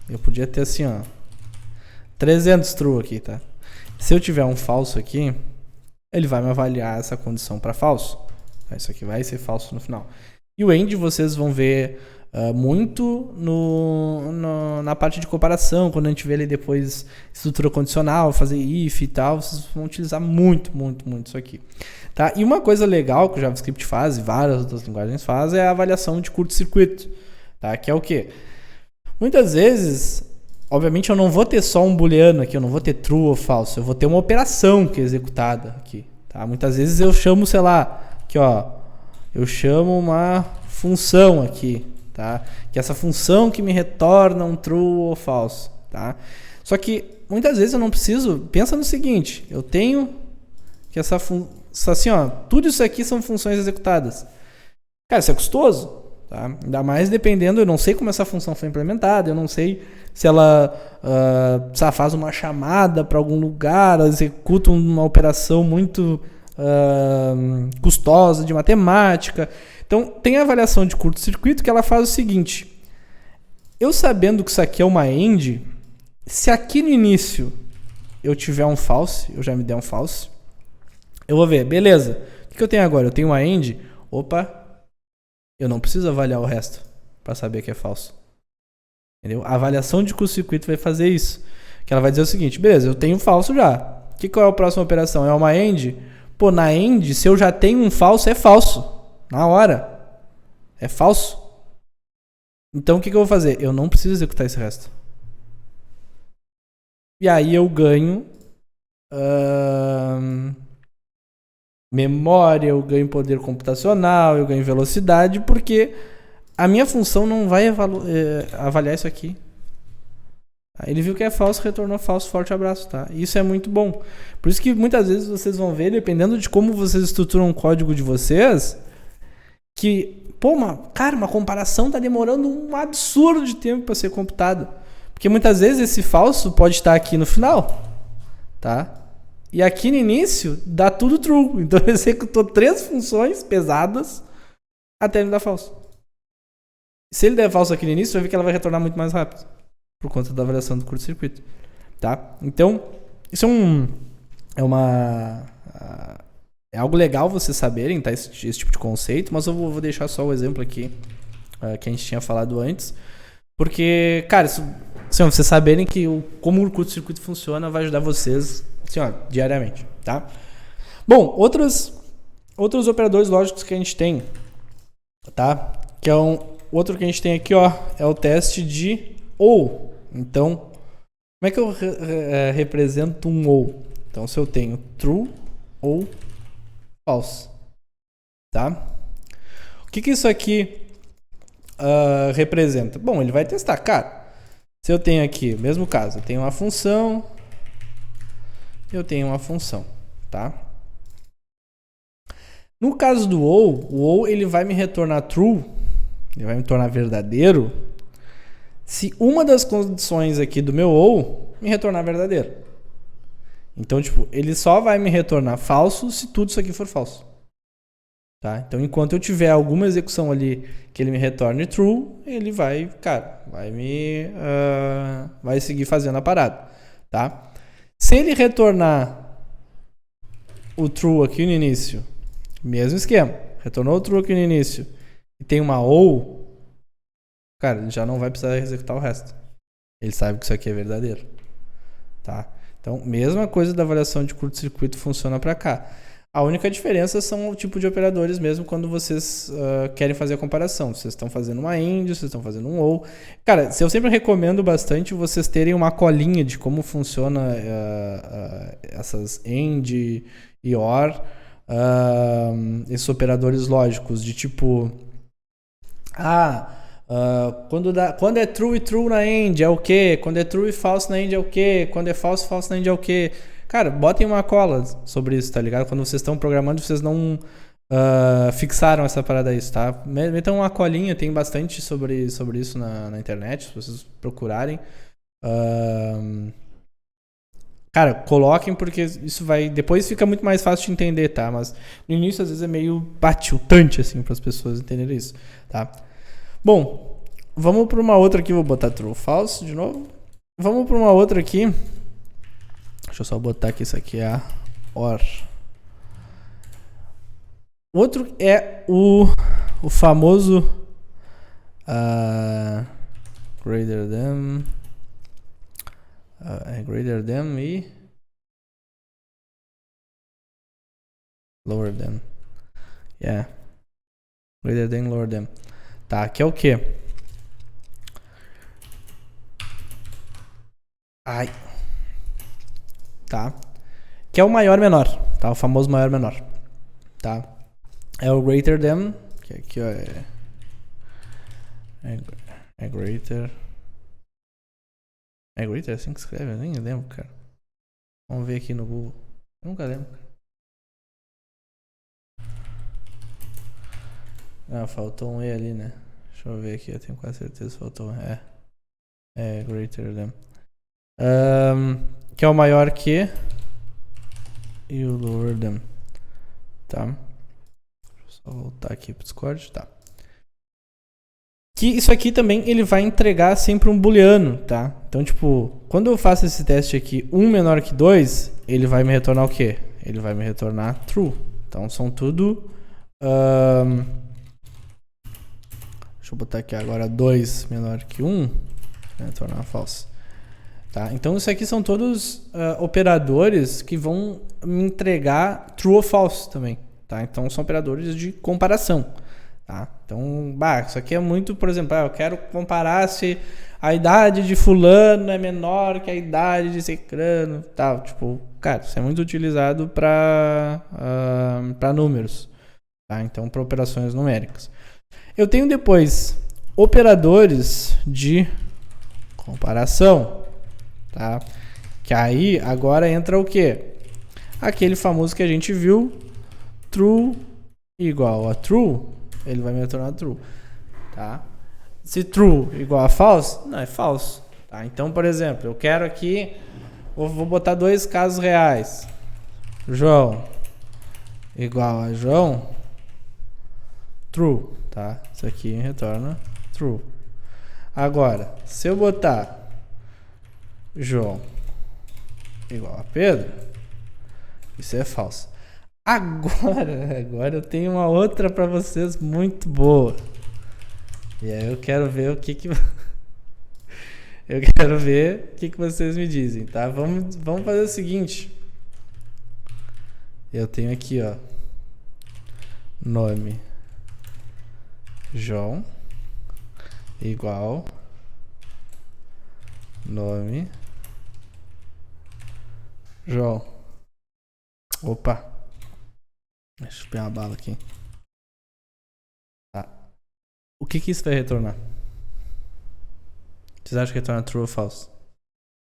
eu podia ter assim, ó, 300 true aqui, tá? Se eu tiver um falso aqui, ele vai me avaliar essa condição para falso. Isso aqui vai ser falso no final. E o end vocês vão ver muito na parte de comparação, quando a gente vê ali depois estrutura condicional, fazer if e tal, vocês vão utilizar muito isso aqui. Tá? E uma coisa legal que o JavaScript faz, e várias outras linguagens fazem, é a avaliação de curto-circuito. Tá? Que é o quê? Muitas vezes, obviamente eu não vou ter só um booleano aqui, eu não vou ter true ou falso, eu vou ter uma operação que é executada aqui. Tá? Muitas vezes eu chamo, sei lá, aqui ó, eu chamo uma função aqui, tá? Que é essa função que me retorna um true ou falso, tá? Só que muitas vezes eu não preciso, pensa no seguinte, eu tenho que essa assim, ó, tudo isso aqui são funções executadas. Cara, isso é custoso, tá? Ainda mais dependendo, eu não sei como essa função foi implementada, eu não sei se ela faz uma chamada para algum lugar, ela executa uma operação muito custosa de matemática. Então, tem a avaliação de curto-circuito que ela faz o seguinte. Eu sabendo que isso aqui é uma end, se aqui no início eu tiver um false, eu já me der um false, eu vou ver, beleza, o que eu tenho agora? Eu tenho uma end, opa, eu não preciso avaliar o resto para saber que é falso. Entendeu? A avaliação de curto-circuito vai fazer isso. Que ela vai dizer o seguinte, beleza, eu tenho um falso já. Qual é a próxima operação? É uma end? Pô, na end, se eu já tenho um falso, é falso. Na hora. É falso. Então, o que eu vou fazer? Eu não preciso executar esse resto. E aí eu ganho memória, eu ganho poder computacional, eu ganho velocidade, porque a minha função não vai avaliar isso aqui. Ele viu que é falso, retornou falso, forte abraço, tá? Isso é muito bom. Por isso que muitas vezes vocês vão ver, dependendo de como vocês estruturam o código de vocês, que, pô, uma comparação tá demorando um absurdo de tempo para ser computada. Porque muitas vezes esse falso pode estar aqui no final, tá? E aqui no início dá tudo true. Então eu executou 3 funções pesadas até me dar falso. Se ele der falso aqui no início, vai ver que ela vai retornar muito mais rápido. Por conta da avaliação do curto-circuito. Tá? Então, isso é algo legal vocês saberem, tá? Esse tipo de conceito, mas eu vou deixar só o exemplo aqui que a gente tinha falado antes. Porque, cara, isso, assim, vocês saberem que como o curto-circuito funciona vai ajudar vocês assim, diariamente, tá? Bom, outros operadores lógicos que a gente tem, tá? Que é outro que a gente tem aqui, ó, é o teste de ou. Então, como é que eu represento um ou? Então, se eu tenho true ou false, tá? O que isso aqui representa? Bom, ele vai testar, cara. Se eu tenho aqui, mesmo caso, eu tenho uma função, tá? No caso do ou, o ou ele vai me retornar true, ele vai me tornar verdadeiro, se uma das condições aqui do meu ou me retornar verdadeiro. Então, tipo, ele só vai me retornar falso se tudo isso aqui for falso. Tá? Então, enquanto eu tiver alguma execução ali que ele me retorne true, ele vai, cara, vai seguir fazendo a parada. Tá? Se ele retornar o true aqui no início, mesmo esquema, retornou o true aqui no início e tem uma ou, cara, ele já não vai precisar executar o resto. Ele sabe que isso aqui é verdadeiro, tá? Então, mesma coisa da avaliação de curto-circuito funciona para cá. A única diferença são o tipo de operadores mesmo quando vocês querem fazer a comparação. Vocês estão fazendo uma AND, vocês estão fazendo um OR. Cara, eu sempre recomendo bastante vocês terem uma colinha de como funciona essas AND e OR, esses operadores lógicos, de tipo... quando é true e true na AND é o quê? Quando é true e false na AND é o quê? Quando é false e false na AND é o quê? Cara, botem uma cola sobre isso, tá ligado? Quando vocês estão programando, vocês não fixaram essa parada aí, tá? Metam uma colinha, tem bastante sobre isso na internet, se vocês procurarem. Cara, coloquem porque isso vai... Depois fica muito mais fácil de entender, tá? Mas no início, às vezes, é meio tiltante, assim, para as pessoas entenderem isso, tá? Bom, vamos para uma outra aqui. Vou botar true ou false de novo. Vamos para uma outra aqui. Deixa eu só botar aqui, isso aqui é a OR. Outro é o famoso greater than greater than e lower than. Yeah. Greater than, lower than. Tá, que é o quê? Ai. Tá. Que é o maior menor, tá? O famoso maior menor, tá? É o greater than, que aqui ó, é greater. É greater, é assim que escreve? Eu nem lembro, cara. Vamos ver aqui no Google. Eu nunca lembro, cara. Ah, faltou um E ali, né? Deixa eu ver aqui, eu tenho quase certeza que faltou um E. É greater than. Que é o maior que e o lower than, tá? Deixa eu só voltar aqui pro Discord, tá? Que isso aqui também ele vai entregar sempre um booleano, tá? Então, tipo, quando eu faço esse teste aqui, 1 menor que 2, ele vai me retornar o quê? Ele vai me retornar true. Então, são tudo... deixa eu botar aqui agora 2 menor que 1, vai retornar false. Tá? Então, isso aqui são todos operadores que vão me entregar true ou false também. Tá? Então, são operadores de comparação. Tá? Então, isso aqui é muito, por exemplo, eu quero comparar se a idade de fulano é menor que a idade de cicrano. Tal. Tipo, cara, isso é muito utilizado para números. Tá? Então, para operações numéricas. Eu tenho depois operadores de comparação. Tá? Que aí agora entra o quê? Aquele famoso que a gente viu, true igual a true, ele vai me retornar true, tá? Se true igual a false, não é false, tá? Então, por exemplo, eu quero aqui, vou botar 2 casos reais. João igual a João, true, tá? Isso aqui retorna true. Agora, se eu botar João igual a Pedro, isso é falso. Agora eu tenho uma outra para vocês muito boa. E aí eu quero ver o que eu quero ver o que vocês me dizem, tá? Vamos fazer o seguinte. Eu tenho aqui, ó, nome João igual nome João. Opa. Deixa eu pegar uma bala aqui. Tá. O que isso vai retornar? Vocês acham que retorna true ou false?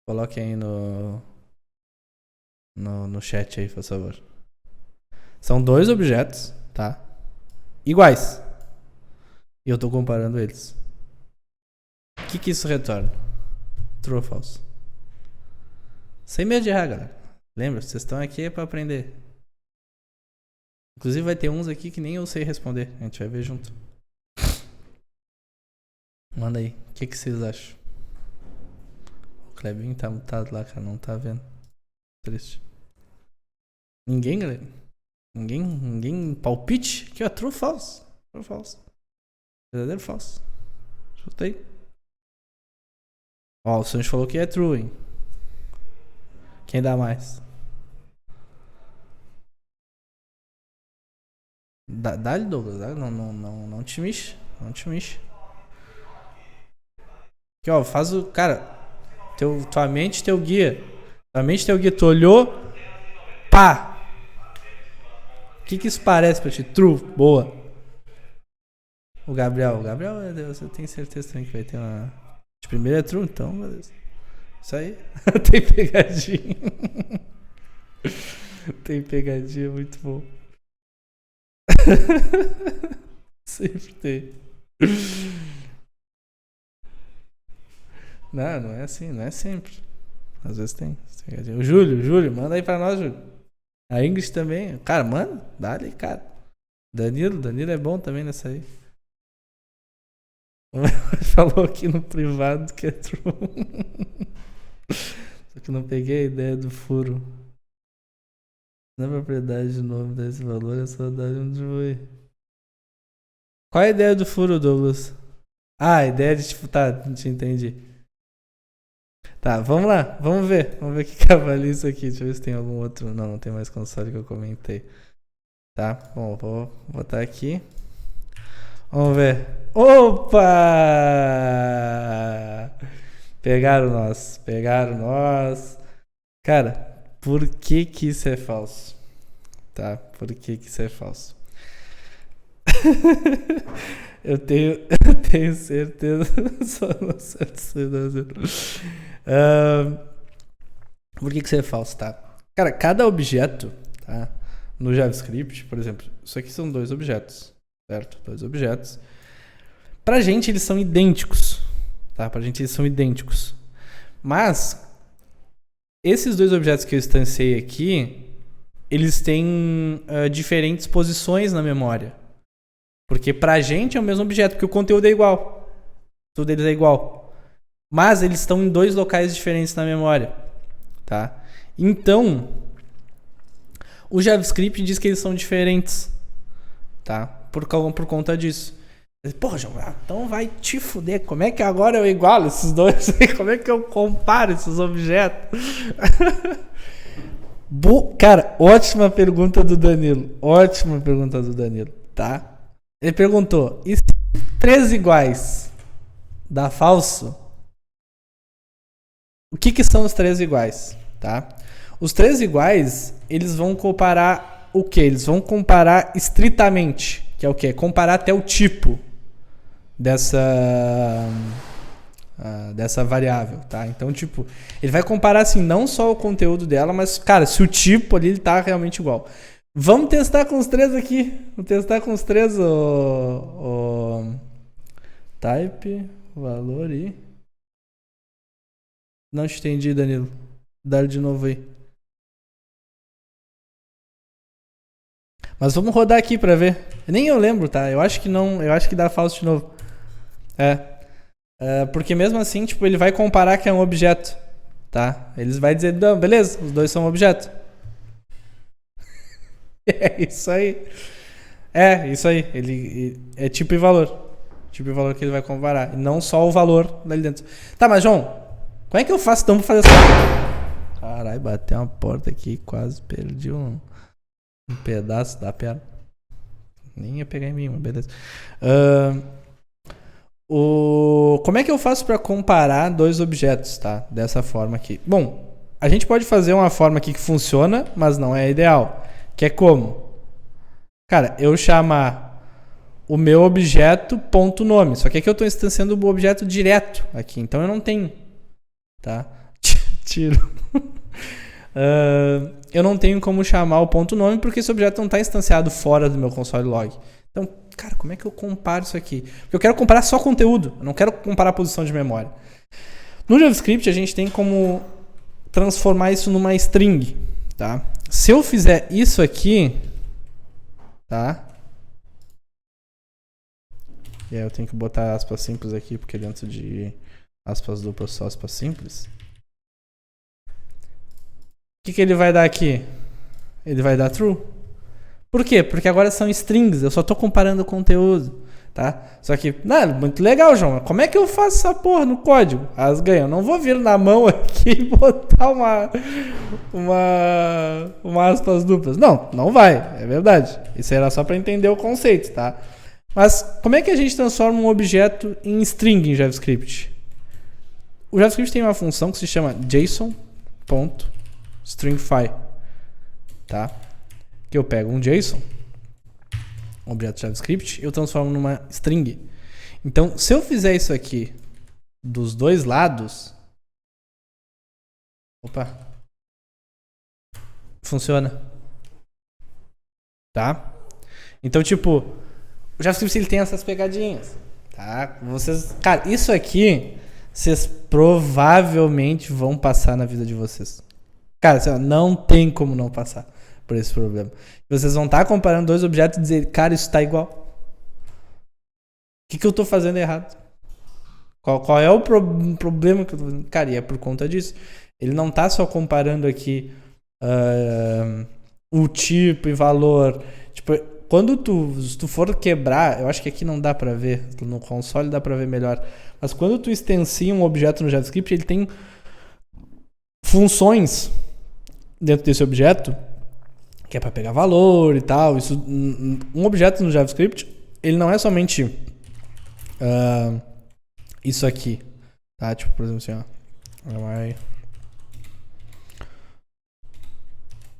Coloquem aí no chat aí, por favor. São 2 objetos, tá? Iguais. E eu tô comparando eles. O que isso retorna? True ou false? Sem medo de errar, galera. Lembra, vocês estão aqui pra aprender. Inclusive vai ter uns aqui que nem eu sei responder. A gente vai ver junto. Manda aí. O que vocês acham? O Clebinho tá mutado lá, cara. Não tá vendo. Triste. Ninguém, galera? Ninguém palpite? Aqui, ó. True ou false? True ou false? Verdadeiro ou false? Deixa Chutei. Ó, o Sancho falou que é true, hein? Quem dá mais? Dá-lhe, Douglas. Dá, não te mexe. Não te mexe. Aqui, ó, faz o... Cara, tua mente, teu guia. Tua mente, teu guia. Tu olhou... Pá! O que isso parece pra ti? True. Boa. O Gabriel, meu Deus, eu tenho certeza também que vai ter uma... De primeira é true, então, meu Deus. Isso aí. Tem pegadinha. Tem pegadinha, muito bom. Sempre tem. Não é assim, não é sempre. Às vezes tem. O Júlio, manda aí pra nós, Júlio. A Ingrid também. Cara, manda, dá ali, cara. Danilo é bom também nessa aí. Falou aqui no privado que é true. Só que não peguei a ideia do furo. Na propriedade de nome desse valor é só dar onde foi. Qual é a ideia do furo, Douglas? Ah, a ideia de tipo, tá, não te entendi. Tá, vamos lá, vamos ver o que avalia isso aqui. Deixa eu ver se tem algum outro. Não tem mais console que eu comentei. Tá, bom, vou botar aqui. Vamos ver. Opa! Pegaram nós. Cara, por que isso é falso? Tá, por que isso é falso? eu tenho certeza. Só não sei por que isso é falso, tá? Cara, cada objeto, tá? No JavaScript, por exemplo, isso aqui são 2 objetos, certo? 2 objetos. Pra gente eles são idênticos, tá? Pra gente eles são idênticos. Mas esses 2 objetos que eu instanciei aqui, eles têm diferentes posições na memória. Porque pra gente é o mesmo objeto, porque o conteúdo é igual. Tudo deles é igual. Mas eles estão em 2 locais diferentes na memória, tá? Então, o JavaScript diz que eles são diferentes, tá? Por conta disso. Porra, João, então vai te fuder. Como é que agora eu igualo esses dois? Como é que eu comparo esses objetos? Cara, ótima pergunta do Danilo. Tá? Ele perguntou, e se 3 iguais dá falso? O que são os 3 iguais? Tá? Os 3 iguais, eles vão comparar o quê? Eles vão comparar estritamente, que é o quê? Comparar até o tipo dessa variável, tá? Então, tipo, ele vai comparar, assim, não só o conteúdo dela, mas, cara, se o tipo ali ele tá realmente igual. Vamos testar com os 3 aqui. Vamos testar com os 3 o type, valor e... Não te entendi, Danilo. Dá de novo aí. Mas vamos rodar aqui pra ver. Nem eu lembro, tá? Eu acho que não. Eu acho que dá falso de novo. Porque mesmo assim, tipo, ele vai comparar que é um objeto. Tá? Eles vai dizer, não, beleza, os 2 são um objeto. É isso aí. Ele é tipo e valor. Tipo e valor que ele vai comparar. E não só o valor ali dentro. Tá, mas João, como é que eu faço então pra fazer essa... Caralho, bateu uma porta aqui, quase perdi um pedaço da perna. Nem ia pegar em mim, mas beleza. Como é que eu faço pra comparar 2 objetos, tá? Dessa forma aqui. Bom, a gente pode fazer uma forma aqui que funciona, mas não é ideal. Que é como? Cara, eu chamar o meu objeto ponto nome. Só que aqui eu estou instanciando o objeto direto aqui. Então eu não tenho. Tá? Tiro. Eu não tenho como chamar o ponto nome porque esse objeto não está instanciado fora do meu console log. Então, cara, como é que eu comparo isso aqui? Porque eu quero comparar só conteúdo. Eu não quero comparar a posição de memória. No JavaScript a gente tem como transformar isso numa string. Tá? Se eu fizer isso aqui, tá? E aí eu tenho que botar aspas simples aqui, porque dentro de aspas duplas só aspas simples. O que ele vai dar aqui? Ele vai dar true. Por quê? Porque agora são strings, eu só estou comparando o conteúdo. tá? Só que, não, muito legal, João. Como é que eu faço essa porra no código? As ganham. Eu não vou vir na mão aqui e botar uma aspas duplas. Não, não vai. É verdade. Isso era só para entender o conceito, tá? Mas como é que a gente transforma um objeto em string em JavaScript? O JavaScript tem uma função que se chama JSON.stringify, tá? Que eu pego um JSON, um objeto JavaScript, eu transformo numa string. Então, se eu fizer isso aqui dos dois lados, funciona, tá? Então, tipo, o JavaScript ele tem essas pegadinhas, tá? Cara, isso aqui vocês provavelmente vão passar na vida de vocês. Cara, assim, ó, não tem como não passar por esse problema. Vocês vão estar comparando dois objetos e dizer, cara, isso está igual. O que eu estou fazendo errado? Qual é o problema que eu estou fazendo? Cara, e é por conta disso. Ele não está só comparando aqui o tipo e valor. Tipo, quando se tu for quebrar, eu acho que aqui não dá pra ver, no console dá pra ver melhor, mas quando tu extensia um objeto no JavaScript, ele tem funções dentro desse objeto, que é pra pegar valor e tal. Isso, um objeto no JavaScript, ele não é somente isso aqui, tá? Tipo, por exemplo assim, ó,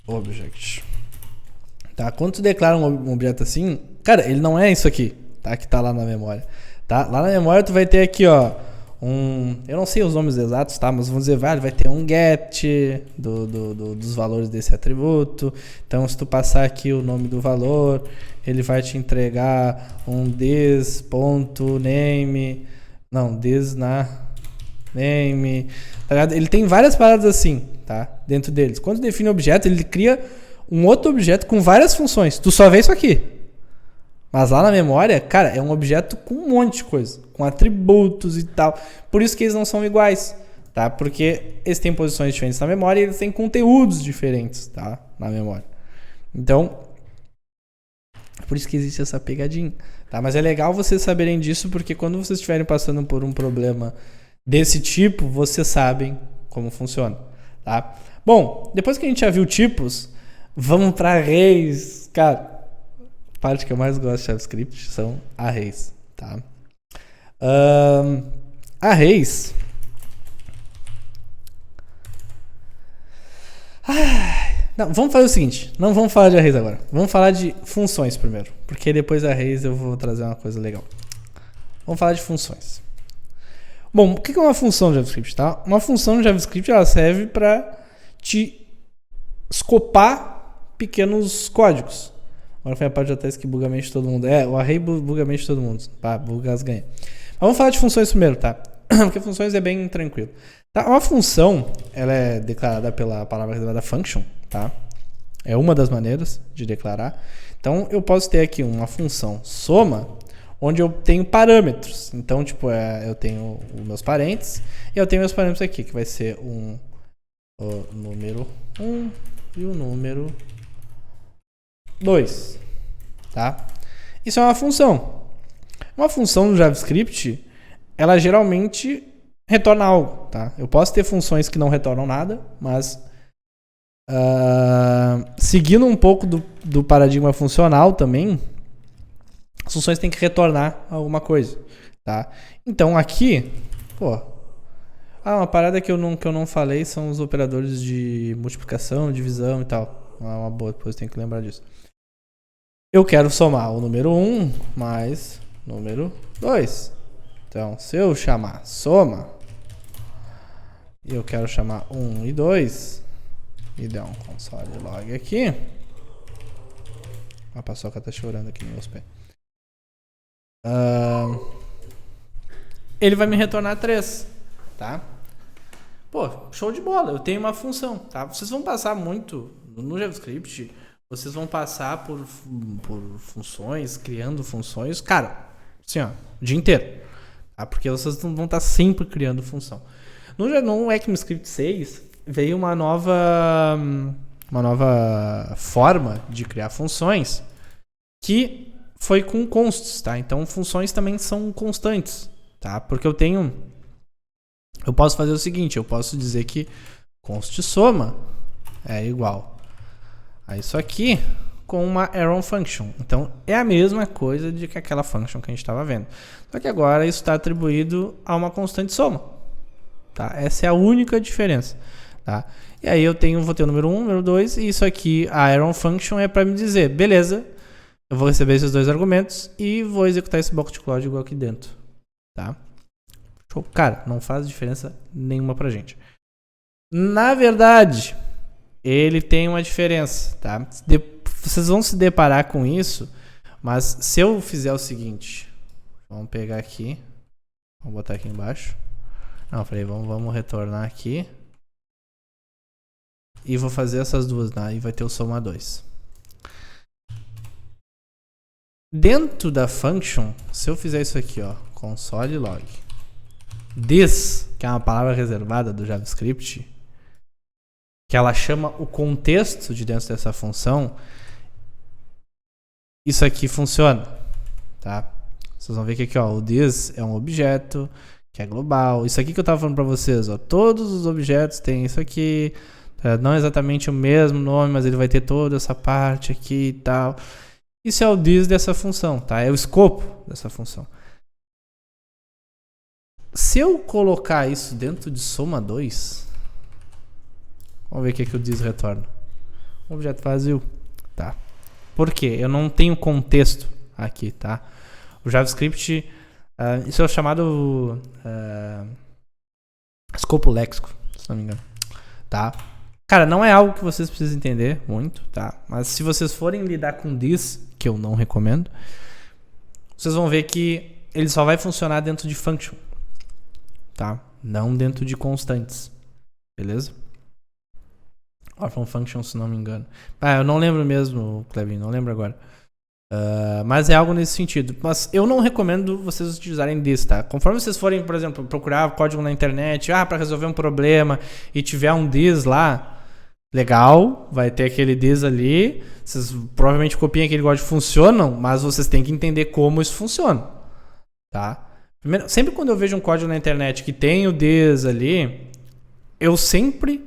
object. Tá? Quando tu declara um objeto assim, cara, ele não é isso aqui, tá? Que tá lá na memória, tá? Lá na memória tu vai ter aqui, ó, eu não sei os nomes exatos, tá? Mas vamos dizer, vai ter um get dos valores desse atributo. Então, se tu passar aqui o nome do valor, ele vai te entregar um this.name, name, tá ligado? Ele tem várias paradas assim, tá? Dentro deles. Quando tu define o objeto, ele cria um outro objeto com várias funções. Tu só vê isso aqui. Mas lá na memória, cara, é um objeto com um monte de coisa. Com atributos e tal. Por isso que eles não são iguais, tá? Porque eles têm posições diferentes na memória e eles têm conteúdos diferentes, tá? Na memória. Então, por isso que existe essa pegadinha, tá? Mas é legal vocês saberem disso, porque quando vocês estiverem passando por um problema desse tipo, vocês sabem como funciona, tá? Bom, depois que a gente já viu tipos, vamos para arrays. Cara, a parte que eu mais gosto de JavaScript são arrays, tá? Arrays. Não, vamos fazer o seguinte. Não vamos falar de arrays agora. Vamos falar de funções primeiro. Porque depois de arrays eu vou trazer uma coisa legal. Vamos falar de funções. Bom, o que é uma função de JavaScript, tá? Uma função de JavaScript, ela serve para te escopar pequenos códigos. Agora foi a parte de atrás que buga mente todo mundo. O array buga mente todo mundo. Pá, buga as ganha. Mas vamos falar de funções primeiro, tá? Porque funções é bem tranquilo. Tá? Uma função, ela é declarada pela palavra reservada function, tá? É uma das maneiras de declarar. Então, eu posso ter aqui uma função soma, onde eu tenho parâmetros. Então, tipo, eu tenho os meus parentes, e eu tenho meus parâmetros aqui, que vai ser o número 1 e o número 2, tá? Isso é uma função. Uma função no JavaScript, ela geralmente retorna algo, tá? Eu posso ter funções que não retornam nada, mas seguindo um pouco do paradigma funcional também, as funções têm que retornar alguma coisa, tá? Então aqui, uma parada que eu não falei são os operadores de multiplicação, divisão e tal. É uma boa, depois eu tenho que lembrar disso. Eu quero somar o número 1 mais o número 2. Então, se eu chamar soma, e eu quero chamar 1 e 2, e der um console log aqui. A paçoca tá chorando aqui nos meus pés. Ele vai me retornar 3, tá? Pô, show de bola, eu tenho uma função, tá? Vocês vão passar muito no JavaScript, vocês vão passar por funções, criando funções, cara, assim, ó, o dia inteiro, tá? Porque vocês vão estar sempre criando função. No ECMAScript 6 veio uma nova forma de criar funções que foi com consts, tá? Então funções também são constantes, tá? Porque eu posso fazer o seguinte, eu posso dizer que const soma é igual a isso aqui com uma arrow function. Então é a mesma coisa de que aquela function que a gente estava vendo. Só que agora isso está atribuído a uma constante soma, tá? Essa é a única diferença, tá? E aí vou ter o número 1, número 2, e isso aqui, a arrow function é para me dizer, beleza, eu vou receber esses dois argumentos e vou executar esse bloco de código aqui dentro, tá? Show. Cara, não faz diferença nenhuma pra gente. Na verdade, ele tem uma diferença, tá? Vocês vão se deparar com isso, mas se eu fizer o seguinte, vamos pegar aqui, vamos botar aqui embaixo. Não, peraí, vamos retornar aqui. E vou fazer essas duas, né? E vai ter o soma 2. Dentro da function, se eu fizer isso aqui, ó, console log, this, que é uma palavra reservada do JavaScript, que ela chama o contexto de dentro dessa função, isso aqui funciona, tá? Vocês vão ver que aqui, ó, o this é um objeto que é global. Isso aqui que eu tava falando para vocês, ó, todos os objetos têm isso aqui, tá? Não exatamente o mesmo nome, mas ele vai ter toda essa parte aqui e tal. Isso é o this dessa função, tá? É o escopo dessa função. Se eu colocar isso dentro de soma 2, vamos ver o que o this retorna. Um objeto vazio, tá? Por quê? Eu não tenho contexto aqui, tá? O JavaScript, isso é o chamado escopo léxico, se não me engano, tá? Cara, não é algo que vocês precisam entender muito, tá? Mas se vocês forem lidar com this, que eu não recomendo, vocês vão ver que ele só vai funcionar dentro de function, tá? Não dentro de constantes, beleza? Orphan function, se não me engano. Eu não lembro mesmo, Clebinho, não lembro agora. Mas é algo nesse sentido. Mas eu não recomendo vocês utilizarem this, tá? Conforme vocês forem, por exemplo, procurar código na internet, para resolver um problema e tiver um this lá, legal, vai ter aquele this ali. Vocês provavelmente copiem aquele código, funcionam, mas vocês têm que entender como isso funciona, tá? Primeiro, sempre quando eu vejo um código na internet que tem o this ali, eu sempre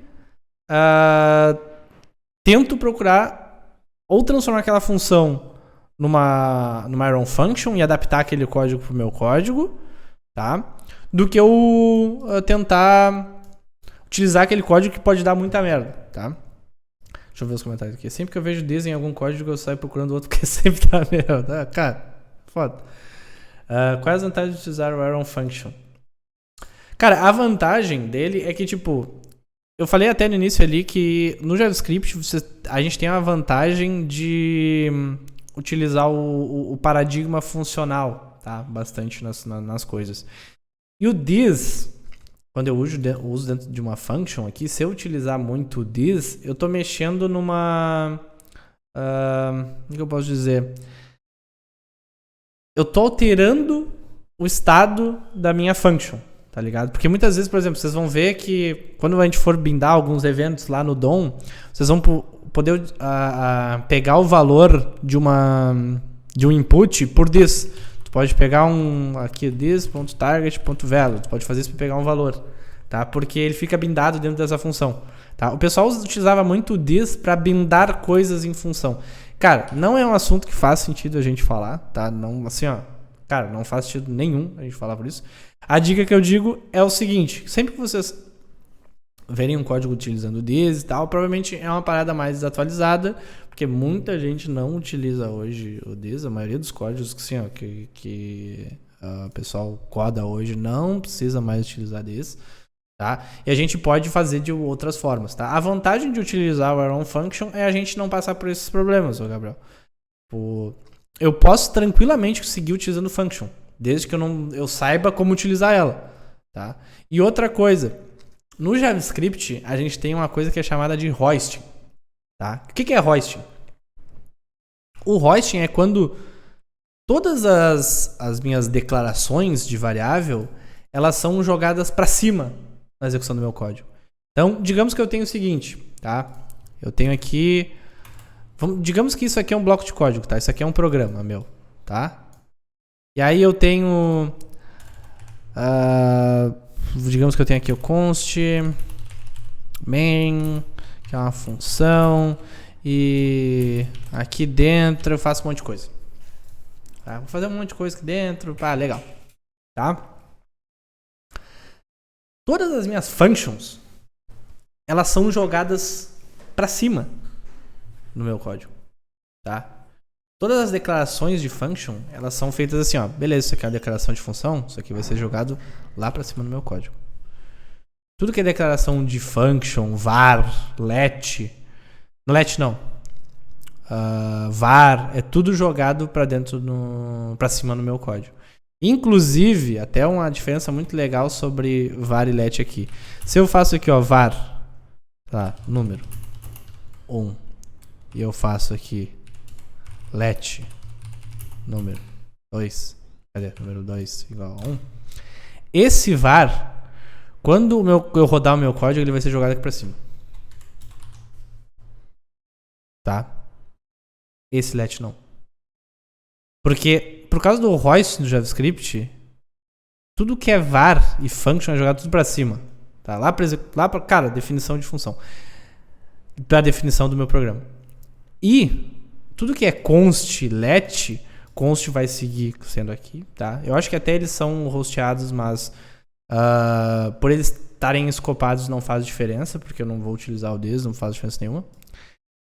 tento procurar ou transformar aquela função numa arrow function e adaptar aquele código pro meu código, tá? Do que eu tentar utilizar aquele código que pode dar muita merda, tá? Deixa eu ver os comentários aqui. Sempre que eu vejo this em algum código, eu saio procurando outro que sempre dá merda. Cara, foda. Quais as vantagens de utilizar o arrow function? Cara, a vantagem dele é que, tipo, eu falei até no início ali que no JavaScript a gente tem a vantagem de utilizar o paradigma funcional, tá? Bastante nas coisas. E o this, quando eu uso dentro de uma function aqui, se eu utilizar muito this, eu tô mexendo numa... como que eu posso dizer? Eu tô alterando o estado da minha function. Tá ligado? Porque muitas vezes, por exemplo, vocês vão ver que quando a gente for bindar alguns eventos lá no DOM, vocês vão poder pegar o valor de um input por this. Tu pode pegar aqui this.target.value, tu pode fazer isso para pegar um valor, tá? Porque ele fica bindado dentro dessa função, tá? O pessoal utilizava muito o this para bindar coisas em função. Cara, não é um assunto que faz sentido a gente falar, tá? Não, assim, ó, cara, não faz sentido nenhum a gente falar por isso. A dica que eu digo é o seguinte, sempre que vocês verem um código utilizando this e tal, provavelmente é uma parada mais desatualizada, porque muita gente não utiliza hoje o this, a maioria dos códigos assim, ó, que o pessoal coda hoje não precisa mais utilizar this, tá? E a gente pode fazer de outras formas, tá? A vantagem de utilizar o arrow function é a gente não passar por esses problemas, Gabriel. Eu posso tranquilamente seguir utilizando function, desde que eu saiba como utilizar ela, tá? E outra coisa, no JavaScript a gente tem uma coisa que é chamada de hoisting, tá? O que é hoisting? O hoisting é quando todas as minhas declarações de variável, elas são jogadas para cima na execução do meu código. Então, digamos que eu tenho o seguinte, tá? Eu tenho aqui... digamos que isso aqui é um bloco de código, tá? Isso aqui é um programa meu, tá? E aí eu tenho... digamos que eu tenho aqui o const main, que é uma função, e aqui dentro eu faço um monte de coisa. Tá? Vou fazer um monte de coisa aqui dentro, legal. Tá? Todas as minhas functions, elas são jogadas para cima no meu código, tá? Todas as declarações de function, elas são feitas assim, ó. Beleza, isso aqui é a declaração de função, isso aqui vai ser jogado lá para cima no meu código. Tudo que é declaração de function, var, let, no let não, var, é tudo jogado para dentro, para cima no meu código. Inclusive, até uma diferença muito legal sobre var e let aqui. Se eu faço aqui, ó, var, tá, número 1, e eu faço aqui let, número 2, cadê? Número 2 igual a 1. Esse var, quando eu rodar o meu código, ele vai ser jogado aqui pra cima. Tá? Esse let não. Porque, por causa do hoist do JavaScript, tudo que é var e function é jogado tudo pra cima. Tá? Lá pra cara, definição de função. Pra definição do meu programa. E tudo que é const, let, const vai seguir sendo aqui, tá? Eu acho que até eles são hosteados, mas por eles estarem escopados não faz diferença, porque eu não vou utilizar o deles, não faz diferença nenhuma.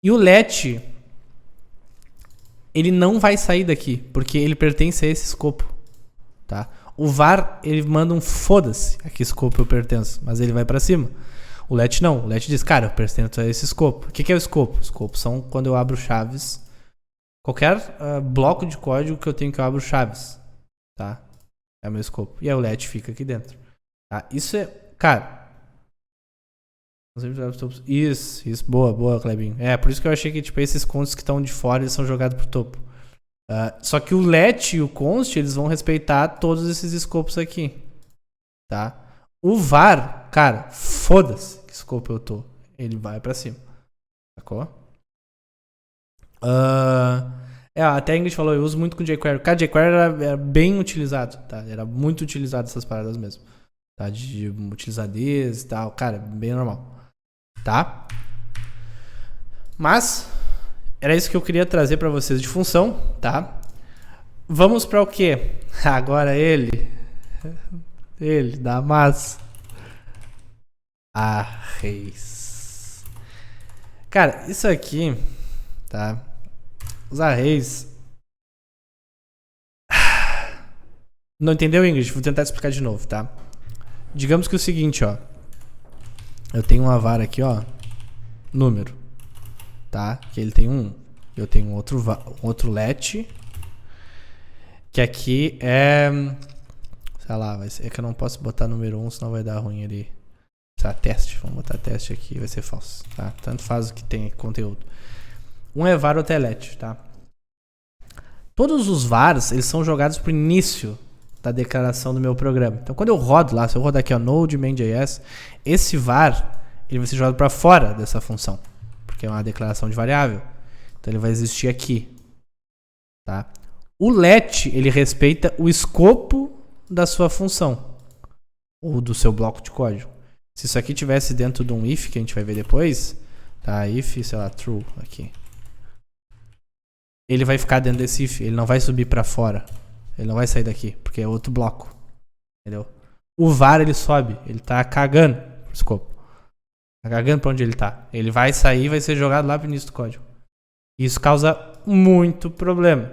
E o let, ele não vai sair daqui, porque ele pertence a esse escopo, tá? O var, ele manda um foda-se a que escopo eu pertenço, mas ele vai pra cima. O let não, o let diz, cara, eu pertenço a esse escopo. O que é o escopo? Escopo são quando eu abro chaves, qualquer bloco de código que eu tenho que eu abro chaves, tá? É o meu escopo. E aí o let fica aqui dentro, tá? Isso é, cara... Isso, boa, Clebinho. Por isso que eu achei que tipo, esses consts que estão de fora, eles são jogados pro topo. Só que o let e o const, eles vão respeitar todos esses escopos aqui, tá? O var, cara, foda-se que escopo eu tô. Ele vai pra cima, sacou? Até a Ingrid falou, eu uso muito com jQuery. Cara, jQuery era bem utilizado, tá? Era muito utilizado essas paradas mesmo, tá? De utilizadez e tal, cara, bem normal. Tá? Mas era isso que eu queria trazer para vocês de função, tá? Vamos para o quê? Agora ele da massa. Arrays. Cara, isso aqui, tá? Os arrays. Não entendeu, Ingrid? Vou tentar explicar de novo, tá? Digamos que é o seguinte, ó. Eu tenho uma var aqui, ó, número, tá? Que ele tem 1. Eu tenho outro let, que aqui é, sei lá, é que eu não posso botar número 1, senão vai dar ruim ali. Teste, vamos botar teste aqui, vai ser falso, tá? Tanto faz o que tem conteúdo. Um é var, outro é let, tá? Todos os vars, eles são jogados pro início da declaração do meu programa. Então, quando eu rodo lá, se eu rodar aqui, ó, node main.js, esse var, ele vai ser jogado para fora dessa função, porque é uma declaração de variável. Então, ele vai existir aqui, tá? O let, ele respeita o escopo da sua função, ou do seu bloco de código. Se isso aqui tivesse dentro de um if, que a gente vai ver depois, tá? If, sei lá, true, aqui. Ele vai ficar dentro desse if, ele não vai subir para fora. Ele não vai sair daqui, porque é outro bloco. Entendeu? O var, ele sobe. Ele tá cagando pro escopo. Tá cagando pra onde ele tá. Ele vai sair e vai ser jogado lá pro início do código. Isso causa muito problema.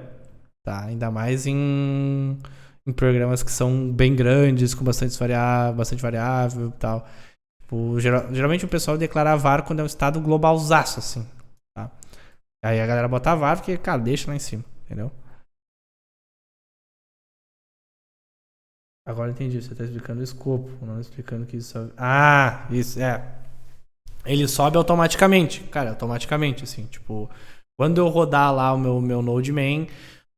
Tá? Ainda mais em programas que são bem grandes, com bastante variável e tal. Tipo, geralmente o pessoal declara var quando é um estado globalzaço, assim. Tá? Aí a galera bota var porque, cara, deixa lá em cima. Entendeu? Agora entendi, você está explicando o escopo, não explicando que isso sobe. Isso, ele sobe automaticamente, cara, automaticamente, assim, tipo, quando eu rodar lá o meu node main,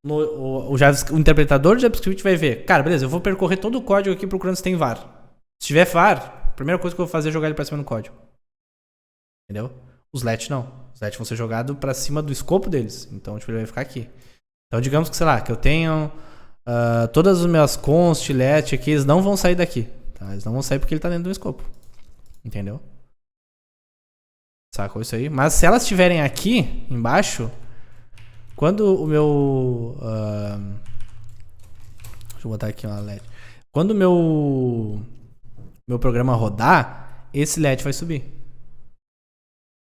o interpretador de JavaScript vai ver, cara, beleza, eu vou percorrer todo o código aqui procurando se tem var. Se tiver var, a primeira coisa que eu vou fazer é jogar ele pra cima no código. Entendeu? Os let não. Os let vão ser jogados pra cima do escopo deles, então, tipo, ele vai ficar aqui. Então, digamos que, sei lá, que eu tenho todas as minhas const, let aqui, eles não vão sair daqui. Tá? Eles não vão sair porque ele tá dentro do escopo. Entendeu? Sacou isso aí? Mas se elas estiverem aqui, embaixo, quando o meu... deixa eu botar aqui uma let. Quando o meu programa rodar, esse let vai subir.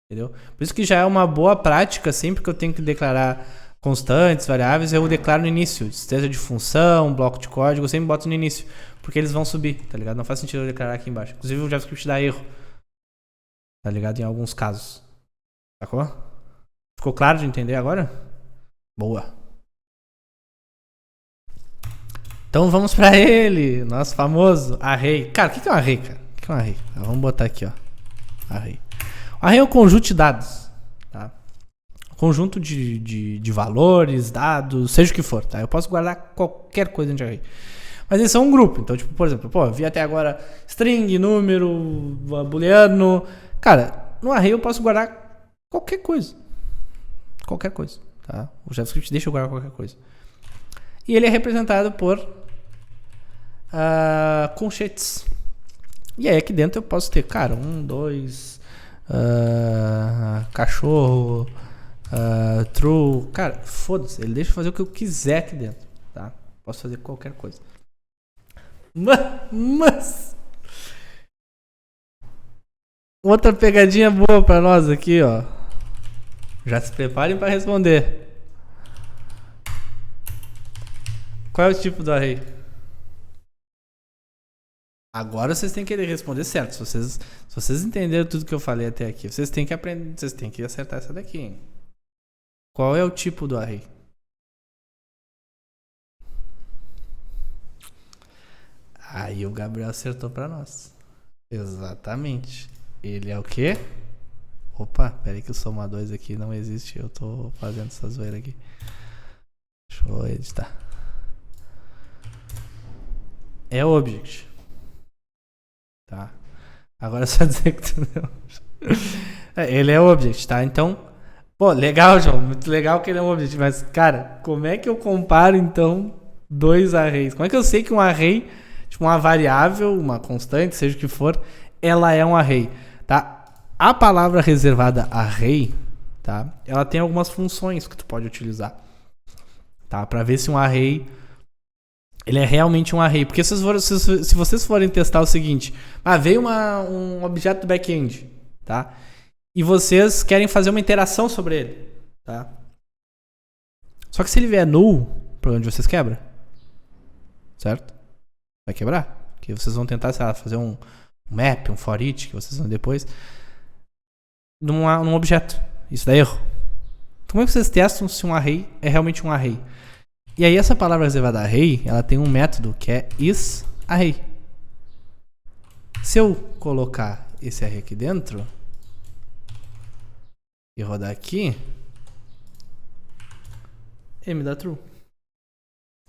Entendeu? Por isso que já é uma boa prática, sempre que eu tenho que declarar constantes, variáveis, eu declaro no início. Seja de função, bloco de código, eu sempre boto no início. Porque eles vão subir, tá ligado? Não faz sentido eu declarar aqui embaixo. Inclusive o JavaScript dá erro. Tá ligado? Em alguns casos. Sacou? Ficou claro de entender agora? Boa. Então vamos pra ele, nosso famoso array. Cara, o que é um array, cara? O que é um array? Vamos botar aqui, ó. Array. O array é um conjunto de dados, tá? Conjunto de valores, dados, seja o que for, tá? Eu posso guardar qualquer coisa dentro de array. Mas eles são um grupo. Então, tipo, por exemplo, eu vi até agora string, número, booleano. Cara, no array eu posso guardar qualquer coisa. Qualquer coisa, tá? O JavaScript deixa eu guardar qualquer coisa. E ele é representado por conchetes. E aí aqui dentro eu posso ter, cara, 1, 2, cachorro, true. Cara, foda-se, ele deixa eu fazer o que eu quiser aqui dentro, tá? Posso fazer qualquer coisa. Mas outra pegadinha boa pra nós aqui, ó. Já se preparem pra responder. Qual é o tipo do array? Agora vocês têm que responder certo. Se vocês entenderam tudo que eu falei até aqui, vocês têm que aprender, vocês têm que acertar essa daqui, hein? Qual é o tipo do array? Aí o Gabriel acertou pra nós. Exatamente. Ele é o quê? Opa, peraí que o soma 2 aqui não existe. Eu tô fazendo essa zoeira aqui. Deixa eu editar. É o object. Tá? Agora é só dizer que tu não... Ele é o object, tá? Então, pô, legal, João. Muito legal que ele é um object. Mas, cara, como é que eu comparo, então, dois arrays? Como é que eu sei que um array, tipo uma variável, uma constante, seja o que for, ela é um array, tá? A palavra reservada array, tá? Ela tem algumas funções que tu pode utilizar, tá? Pra ver se um array... ele é realmente um array. Porque se vocês forem testar o seguinte... veio um objeto do back-end, tá? E vocês querem fazer uma interação sobre ele, tá? Só que se ele vier null, por onde vocês quebram? Certo? Vai quebrar. Porque vocês vão tentar, sei lá, fazer um map, um for each, que vocês vão depois... num objeto. Isso dá erro. Então, como é que vocês testam se um array é realmente um array? E aí essa palavra reservada array, ela tem um método que é isArray. Se eu colocar esse array aqui dentro e rodar aqui, ele me dá true.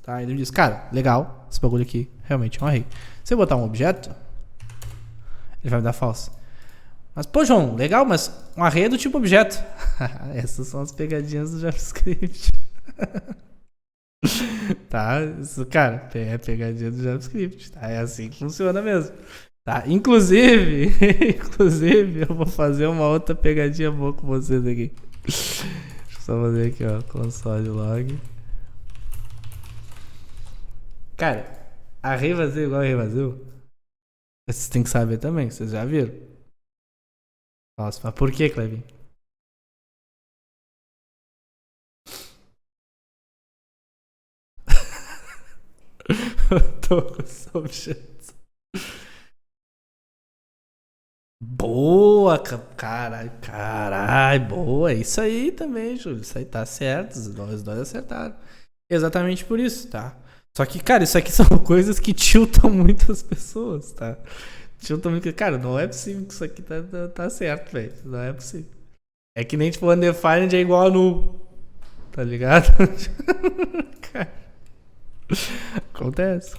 Tá? Ele me diz, cara, legal, esse bagulho aqui realmente é um array. Se eu botar um objeto, ele vai me dar false. Mas, pô, João, legal, mas um array é do tipo objeto. Essas são as pegadinhas do JavaScript. Tá? Isso, cara, é pegadinha do JavaScript. Tá? É assim que funciona mesmo. Tá? Inclusive, eu vou fazer uma outra pegadinha boa com vocês aqui. Deixa eu só fazer aqui, ó. Console log. Cara, array vazio igual array vazio. Vocês têm que saber também, vocês já viram? Nossa, mas por que, Clevin? Eu tô com os objetos. Boa, caralho, boa. Isso aí também, Júlio. Isso aí tá certo. Os dois acertaram. Exatamente por isso, tá? Só que, cara, isso aqui são coisas que tiltam muito as pessoas, tá? Tiltam muito. Cara, não é possível que isso aqui tá certo, velho. Não é possível. É que nem, tipo, undefined é igual a null. Tá ligado? Cara. Acontece.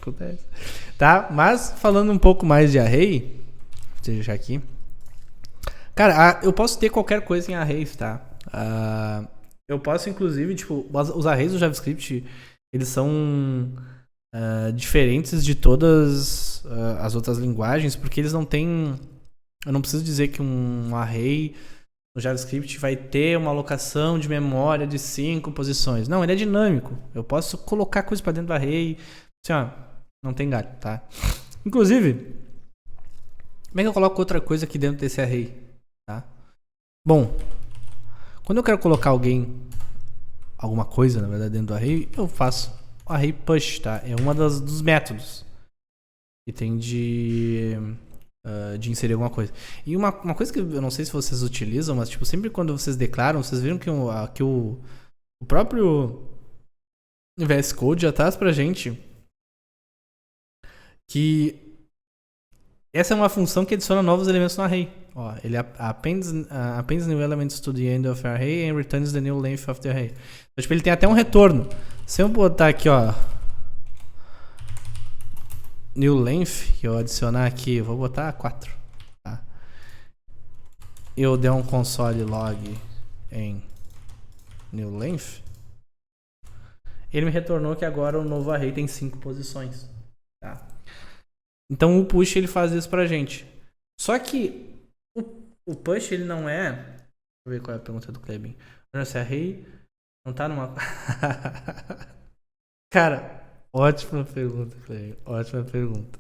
Tá? Mas, falando um pouco mais de array, deixa eu deixar aqui. Cara, eu posso ter qualquer coisa em arrays, tá? Eu posso, inclusive, tipo, os arrays do JavaScript, eles são diferentes de todas as outras linguagens, porque eles não têm... Eu não preciso dizer que um array no JavaScript vai ter uma alocação de memória de 5 posições. Não, ele é dinâmico. Eu posso colocar coisa para dentro do array. Assim, ó, não tem galho, tá? Inclusive, como é que eu coloco outra coisa aqui dentro desse array? Tá? Bom, quando eu quero colocar alguma coisa, na verdade, dentro do array, eu faço o array push, tá? É uma dos métodos que tem de inserir alguma coisa. E uma coisa que eu não sei se vocês utilizam, mas tipo, sempre quando vocês declaram, vocês viram que o próprio VS Code já traz pra gente que essa é uma função que adiciona novos elementos no array. Ó, ele appends new elements to the end of the array and returns the new length of the array. Então, tipo, ele tem até um retorno. Se eu botar aqui, ó, new length, que eu adicionar aqui, eu vou botar 4. Tá? Eu der um console log em new length, ele me retornou que agora o novo array tem 5 posições. Tá? Então o push ele faz isso pra gente. Só que o push ele não é... Deixa eu ver qual é a pergunta do Klebin. Esse array não tá numa... Cara, ótima pergunta, Klebin. Ótima pergunta.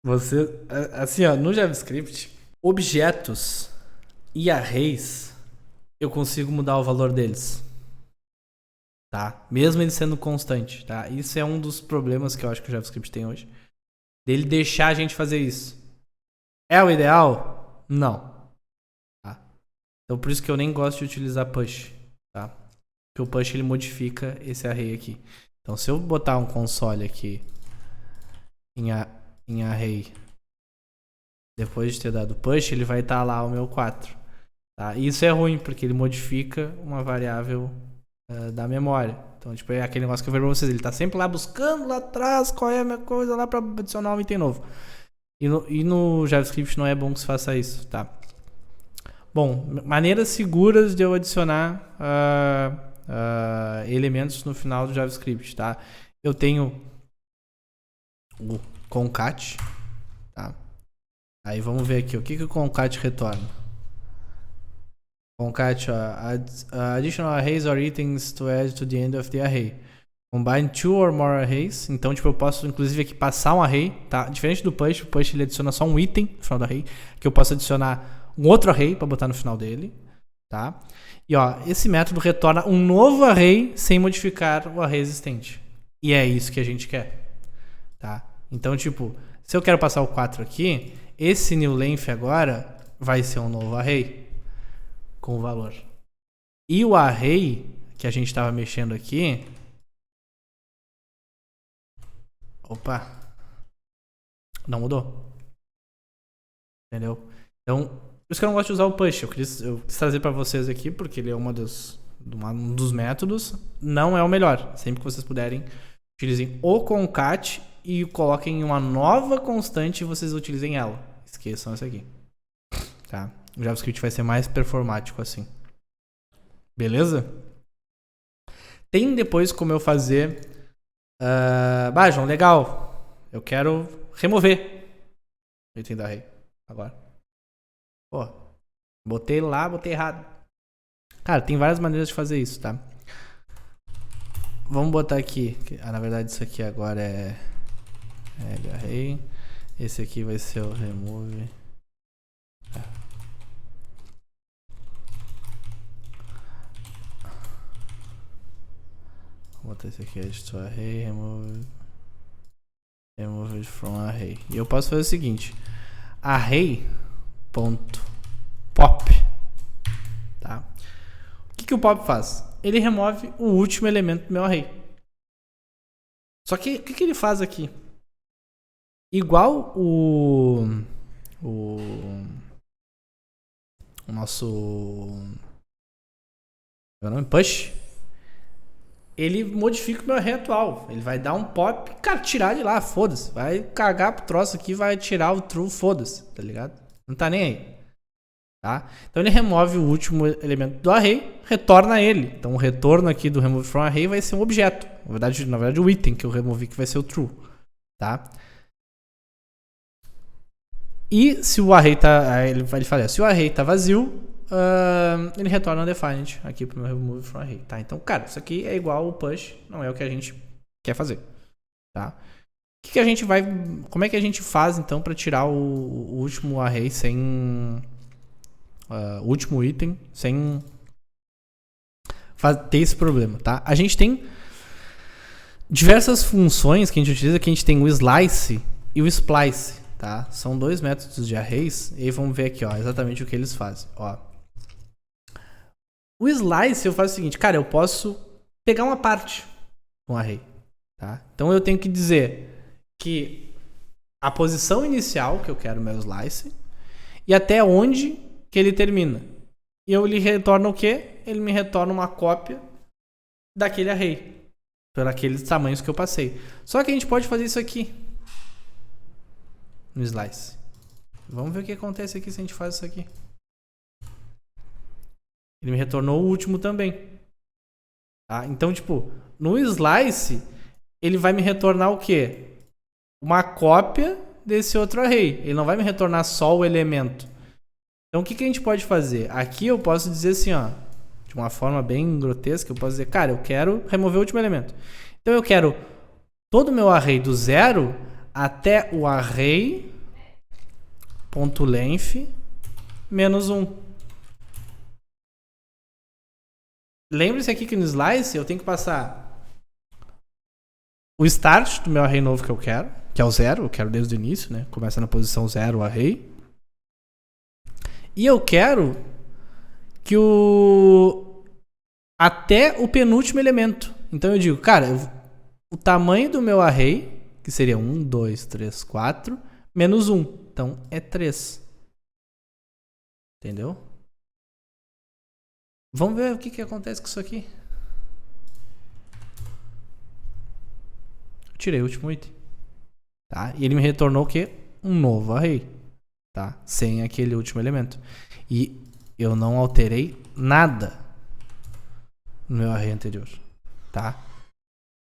Você, assim, ó, no JavaScript, objetos e arrays, eu consigo mudar o valor deles. Tá? Mesmo ele sendo constante, tá? Isso é um dos problemas que eu acho que o JavaScript tem hoje. Dele deixar a gente fazer isso. É o ideal? Não. Tá? Então por isso que eu nem gosto de utilizar push. Tá? Porque o push ele modifica esse array aqui. Então se eu botar um console aqui em array, depois de ter dado push, ele vai estar lá o meu 4. Tá? E isso é ruim, porque ele modifica uma variável da memória. Então, tipo, é aquele negócio que eu falei pra vocês. Ele tá sempre lá buscando lá atrás qual é a minha coisa lá pra adicionar um item novo. E no JavaScript não é bom que se faça isso, tá? Bom, maneiras seguras de eu adicionar elementos no final do JavaScript, tá? Eu tenho o concat, tá? Aí vamos ver aqui, o que o concat retorna? Concat, additional arrays or items to add to the end of the array. Combine two or more arrays. Então, tipo, eu posso, inclusive, aqui passar um array, tá? Diferente do push, o push ele adiciona só um item no final do array, que eu posso adicionar um outro array para botar no final dele, tá? E, ó, esse método retorna um novo array sem modificar o array existente. E é isso que a gente quer, tá? Então, tipo, se eu quero passar o 4 aqui, esse new length agora vai ser um novo array com o valor. E o array que a gente estava mexendo aqui... Opa! Não mudou. Entendeu? Então, por isso que eu não gosto de usar o push. Eu quis trazer para vocês aqui, porque ele é um dos métodos. Não é o melhor. Sempre que vocês puderem, utilizem o concat e coloquem uma nova constante e vocês utilizem ela. Esqueçam essa aqui. Tá? O JavaScript vai ser mais performático assim. Beleza? Tem depois como eu fazer... João, legal. Eu quero remover o item da array. Agora. Pô, botei lá, botei errado. Cara, tem várias maneiras de fazer isso, tá? Vamos botar aqui. Na verdade isso aqui agora é array. Esse aqui vai ser o remove. Vou botar esse aqui, add to array, remove from array. E eu posso fazer o seguinte, array.pop, tá? O que o pop faz? Ele remove o último elemento do meu array. Só que o que ele faz aqui? Igual o nosso push, ele modifica o meu array atual. Ele vai dar um pop, cara, tirar de lá, foda-se. Vai cagar pro troço aqui, vai tirar o true, foda-se, tá ligado? Não tá nem aí. tá? Então ele remove o último elemento do array, retorna ele. Então o retorno aqui do remove from array vai ser um objeto. Na verdade o item que eu removi que vai ser o true, tá? E se o array tá, ele fala, se o array tá vazio, ele retorna undefined aqui pro meu remove from array, tá? Então, cara, isso aqui é igual o push, não é o que a gente quer fazer, tá? Que a gente vai, como é que a gente faz então para tirar o último array sem o último item sem ter esse problema, tá? A gente tem diversas funções que a gente utiliza, que a gente tem o slice e o splice, tá? São dois métodos de arrays e aí vamos ver aqui, ó, exatamente o que eles fazem, ó. O slice eu faço o seguinte, cara, eu posso pegar uma parte com um array, tá? Então eu tenho que dizer que a posição inicial que eu quero meu slice e até onde que ele termina. E eu lhe retorno o quê? Ele me retorna uma cópia daquele array, por aqueles tamanhos que eu passei. Só que a gente pode fazer isso aqui no slice. Vamos ver o que acontece aqui se a gente faz isso aqui. Ele me retornou o último também. Tá? Então, tipo, no slice, ele vai me retornar o quê? Uma cópia desse outro array. Ele não vai me retornar só o elemento. Então, o que a gente pode fazer? Aqui eu posso dizer assim, ó, de uma forma bem grotesca, eu posso dizer, cara, eu quero remover o último elemento. Então, eu quero todo o meu array do 0 até o array.length menos 1. Lembre-se aqui que no slice eu tenho que passar o start do meu array novo que eu quero, que é o 0, eu quero desde o início, né? Começa na posição 0 o array. E eu quero que até o penúltimo elemento. Então eu digo, cara, o tamanho do meu array, que seria 1, 2, 3, 4, menos 1. Então é 3. Entendeu? Vamos ver o que acontece com isso aqui. Eu tirei o último item. Tá? E ele me retornou o quê? Um novo array. Tá? Sem aquele último elemento. E eu não alterei nada no meu array anterior. Tá?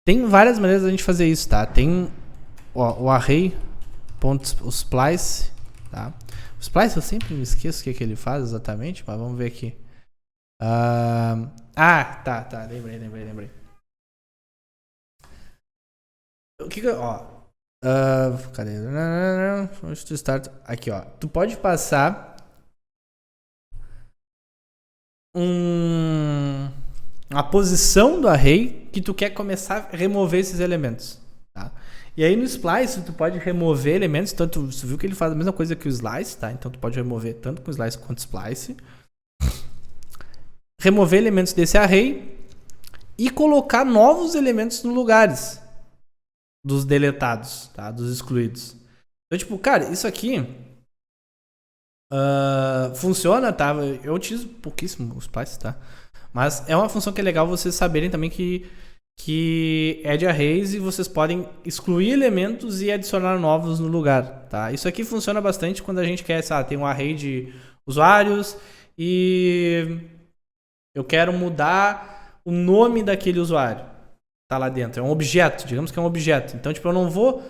Tem várias maneiras da gente fazer isso, tá? Tem o array.splice, tá? O splice eu sempre me esqueço o que ele faz exatamente, mas vamos ver aqui. Tá, lembrei. O que ó, cadê? Start. Aqui, ó. Tu pode passar a posição do array que tu quer começar a remover esses elementos, tá? E aí no splice tu pode remover elementos, tanto você viu que ele faz a mesma coisa que o slice, tá? Então tu pode remover tanto com o slice quanto o splice. Remover elementos desse array e colocar novos elementos nos lugares dos deletados, tá? Dos excluídos. Então, tipo, cara, isso aqui funciona, tá? Eu utilizo pouquíssimo o splice, tá? Mas é uma função que é legal vocês saberem também que é de arrays e vocês podem excluir elementos e adicionar novos no lugar, tá? Isso aqui funciona bastante quando a gente quer, sabe, tem um array de usuários e eu quero mudar o nome daquele usuário. Tá lá dentro. É um objeto. Digamos que é um objeto. Então, tipo, eu não vou...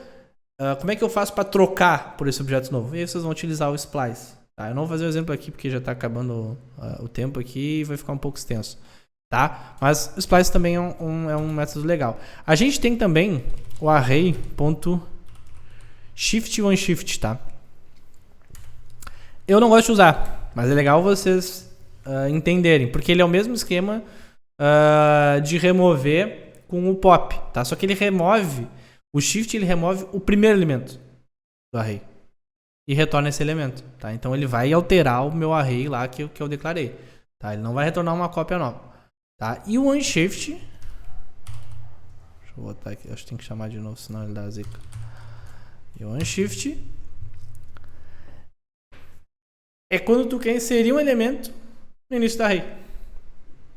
como é que eu faço para trocar por esse objeto novo? E aí vocês vão utilizar o splice. Tá? Eu não vou fazer o exemplo aqui porque já está acabando o tempo aqui e vai ficar um pouco extenso. Tá? Mas o splice também é um método legal. A gente tem também o array.shift OneShift, tá? Eu não gosto de usar, mas é legal vocês entenderem, porque ele é o mesmo esquema de remover com o pop, tá? Só que ele remove, o shift ele remove o primeiro elemento do array e retorna esse elemento, tá? Então ele vai alterar o meu array lá que eu declarei, tá? Ele não vai retornar uma cópia nova, tá? E o OneShift, deixa eu botar aqui, acho que tem que chamar de novo, senão ele dá zica. E o OneShift é quando tu quer inserir um elemento no início do array.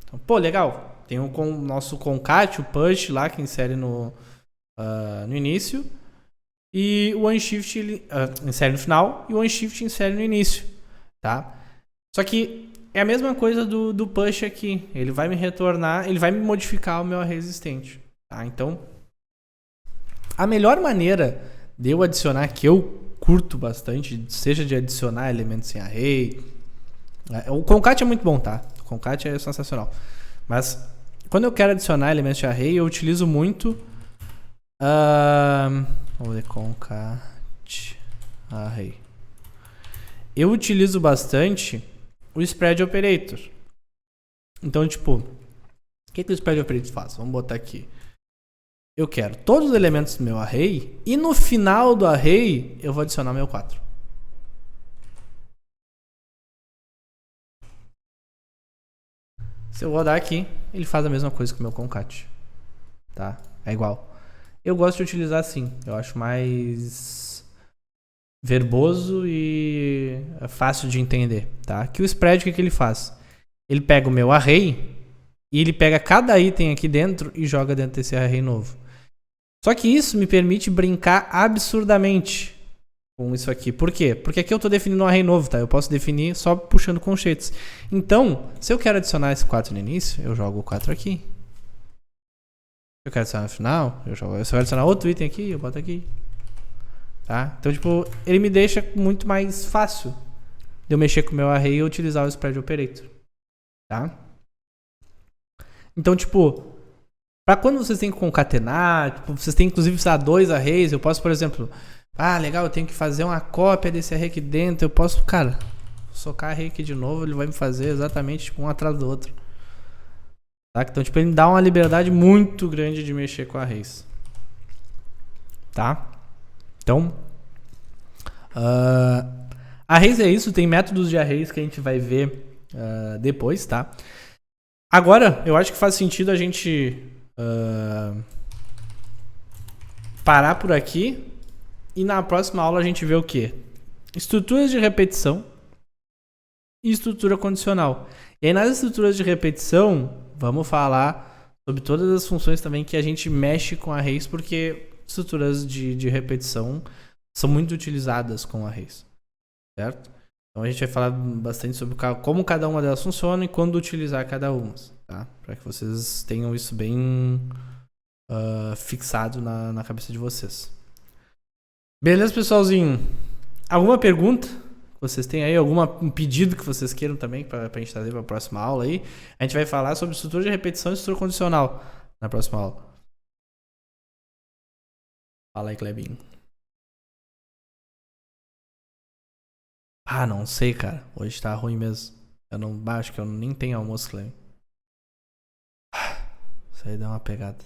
Então, pô, legal. Tem o nosso concat, o push lá que insere no início. E o OneShift ele insere no final e o OneShift insere no início, tá? Só que é a mesma coisa do push aqui. Ele vai me retornar, ele vai me modificar o meu array existente. Tá? Então, a melhor maneira de eu adicionar, que eu curto bastante, seja de adicionar elementos em array. O concat é muito bom, tá? O concat é sensacional. Mas quando eu quero adicionar elementos de array, eu utilizo muito. Vamos ver, concat array. Eu utilizo bastante o spread operator. Então, tipo, o que o spread operator faz? Vamos botar aqui. Eu quero todos os elementos do meu array e no final do array eu vou adicionar meu 4. Se eu rodar aqui, ele faz a mesma coisa que o meu concat. Tá? É igual. Eu gosto de utilizar assim. Eu acho mais verboso e fácil de entender. Tá? Que o spread, o que ele faz? Ele pega o meu array e ele pega cada item aqui dentro e joga dentro desse array novo. Só que isso me permite brincar absurdamente com isso aqui. Por quê? Porque aqui eu estou definindo um array novo, tá? Eu posso definir só puxando conchetes. Então, se eu quero adicionar esse 4 no início, eu jogo o 4 aqui. Se eu quero adicionar no final, eu jogo. Se eu quero adicionar outro item aqui, eu boto aqui. Tá? Então, tipo, ele me deixa muito mais fácil de eu mexer com o meu array e utilizar o spread operator. Tá? Então, tipo, para quando vocês têm que concatenar, tipo, vocês têm inclusive usar 2 arrays, eu posso, por exemplo, legal, eu tenho que fazer uma cópia desse array aqui dentro, eu posso, cara, socar array aqui de novo, ele vai me fazer exatamente tipo, um atrás do outro. Tá? Então, tipo, ele me dá uma liberdade muito grande de mexer com arrays. Tá? Então, arrays é isso, tem métodos de arrays que a gente vai ver depois, tá? Agora, eu acho que faz sentido a gente parar por aqui e na próxima aula a gente vê o quê? Estruturas de repetição e estrutura condicional. E aí nas estruturas de repetição, vamos falar sobre todas as funções também que a gente mexe com arrays, porque estruturas de repetição são muito utilizadas com arrays, certo? Então a gente vai falar bastante sobre como cada uma delas funciona e quando utilizar cada uma, tá? Para que vocês tenham isso bem fixado na cabeça de vocês. Beleza, pessoalzinho? Alguma pergunta que vocês têm aí? Um pedido que vocês queiram também para a gente trazer para a próxima aula aí? A gente vai falar sobre estrutura de repetição e estrutura condicional na próxima aula. Fala aí, Clebinho. Não sei, cara. Hoje tá ruim mesmo. Eu não acho que eu nem tenho almoço, Clebinho. Isso aí dá uma pegada.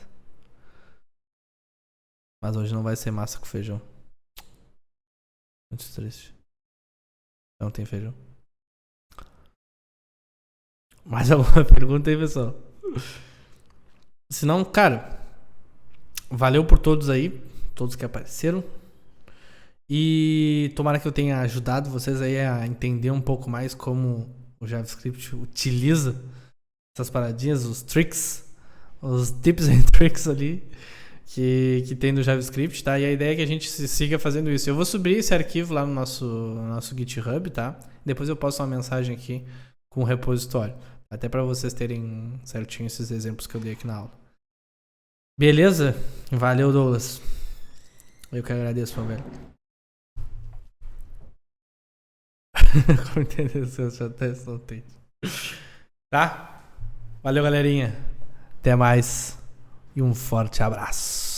Mas hoje não vai ser massa com feijão. Muito triste. Não tem feijão. Mais alguma pergunta aí, pessoal? Se não, cara, valeu por todos aí. Todos que apareceram. E tomara que eu tenha ajudado vocês aí a entender um pouco mais como o JavaScript utiliza essas paradinhas, os tricks, os tips and tricks ali que tem no JavaScript, tá? E a ideia é que a gente siga fazendo isso. Eu vou subir esse arquivo lá no nosso GitHub, tá? Depois eu posto uma mensagem aqui com o repositório, até para vocês terem certinho esses exemplos que eu dei aqui na aula. Beleza? Valeu, Douglas. Eu que agradeço, meu velho. Como entender seus testes não tem. Tá? Valeu, galerinha. Até mais. E um forte abraço.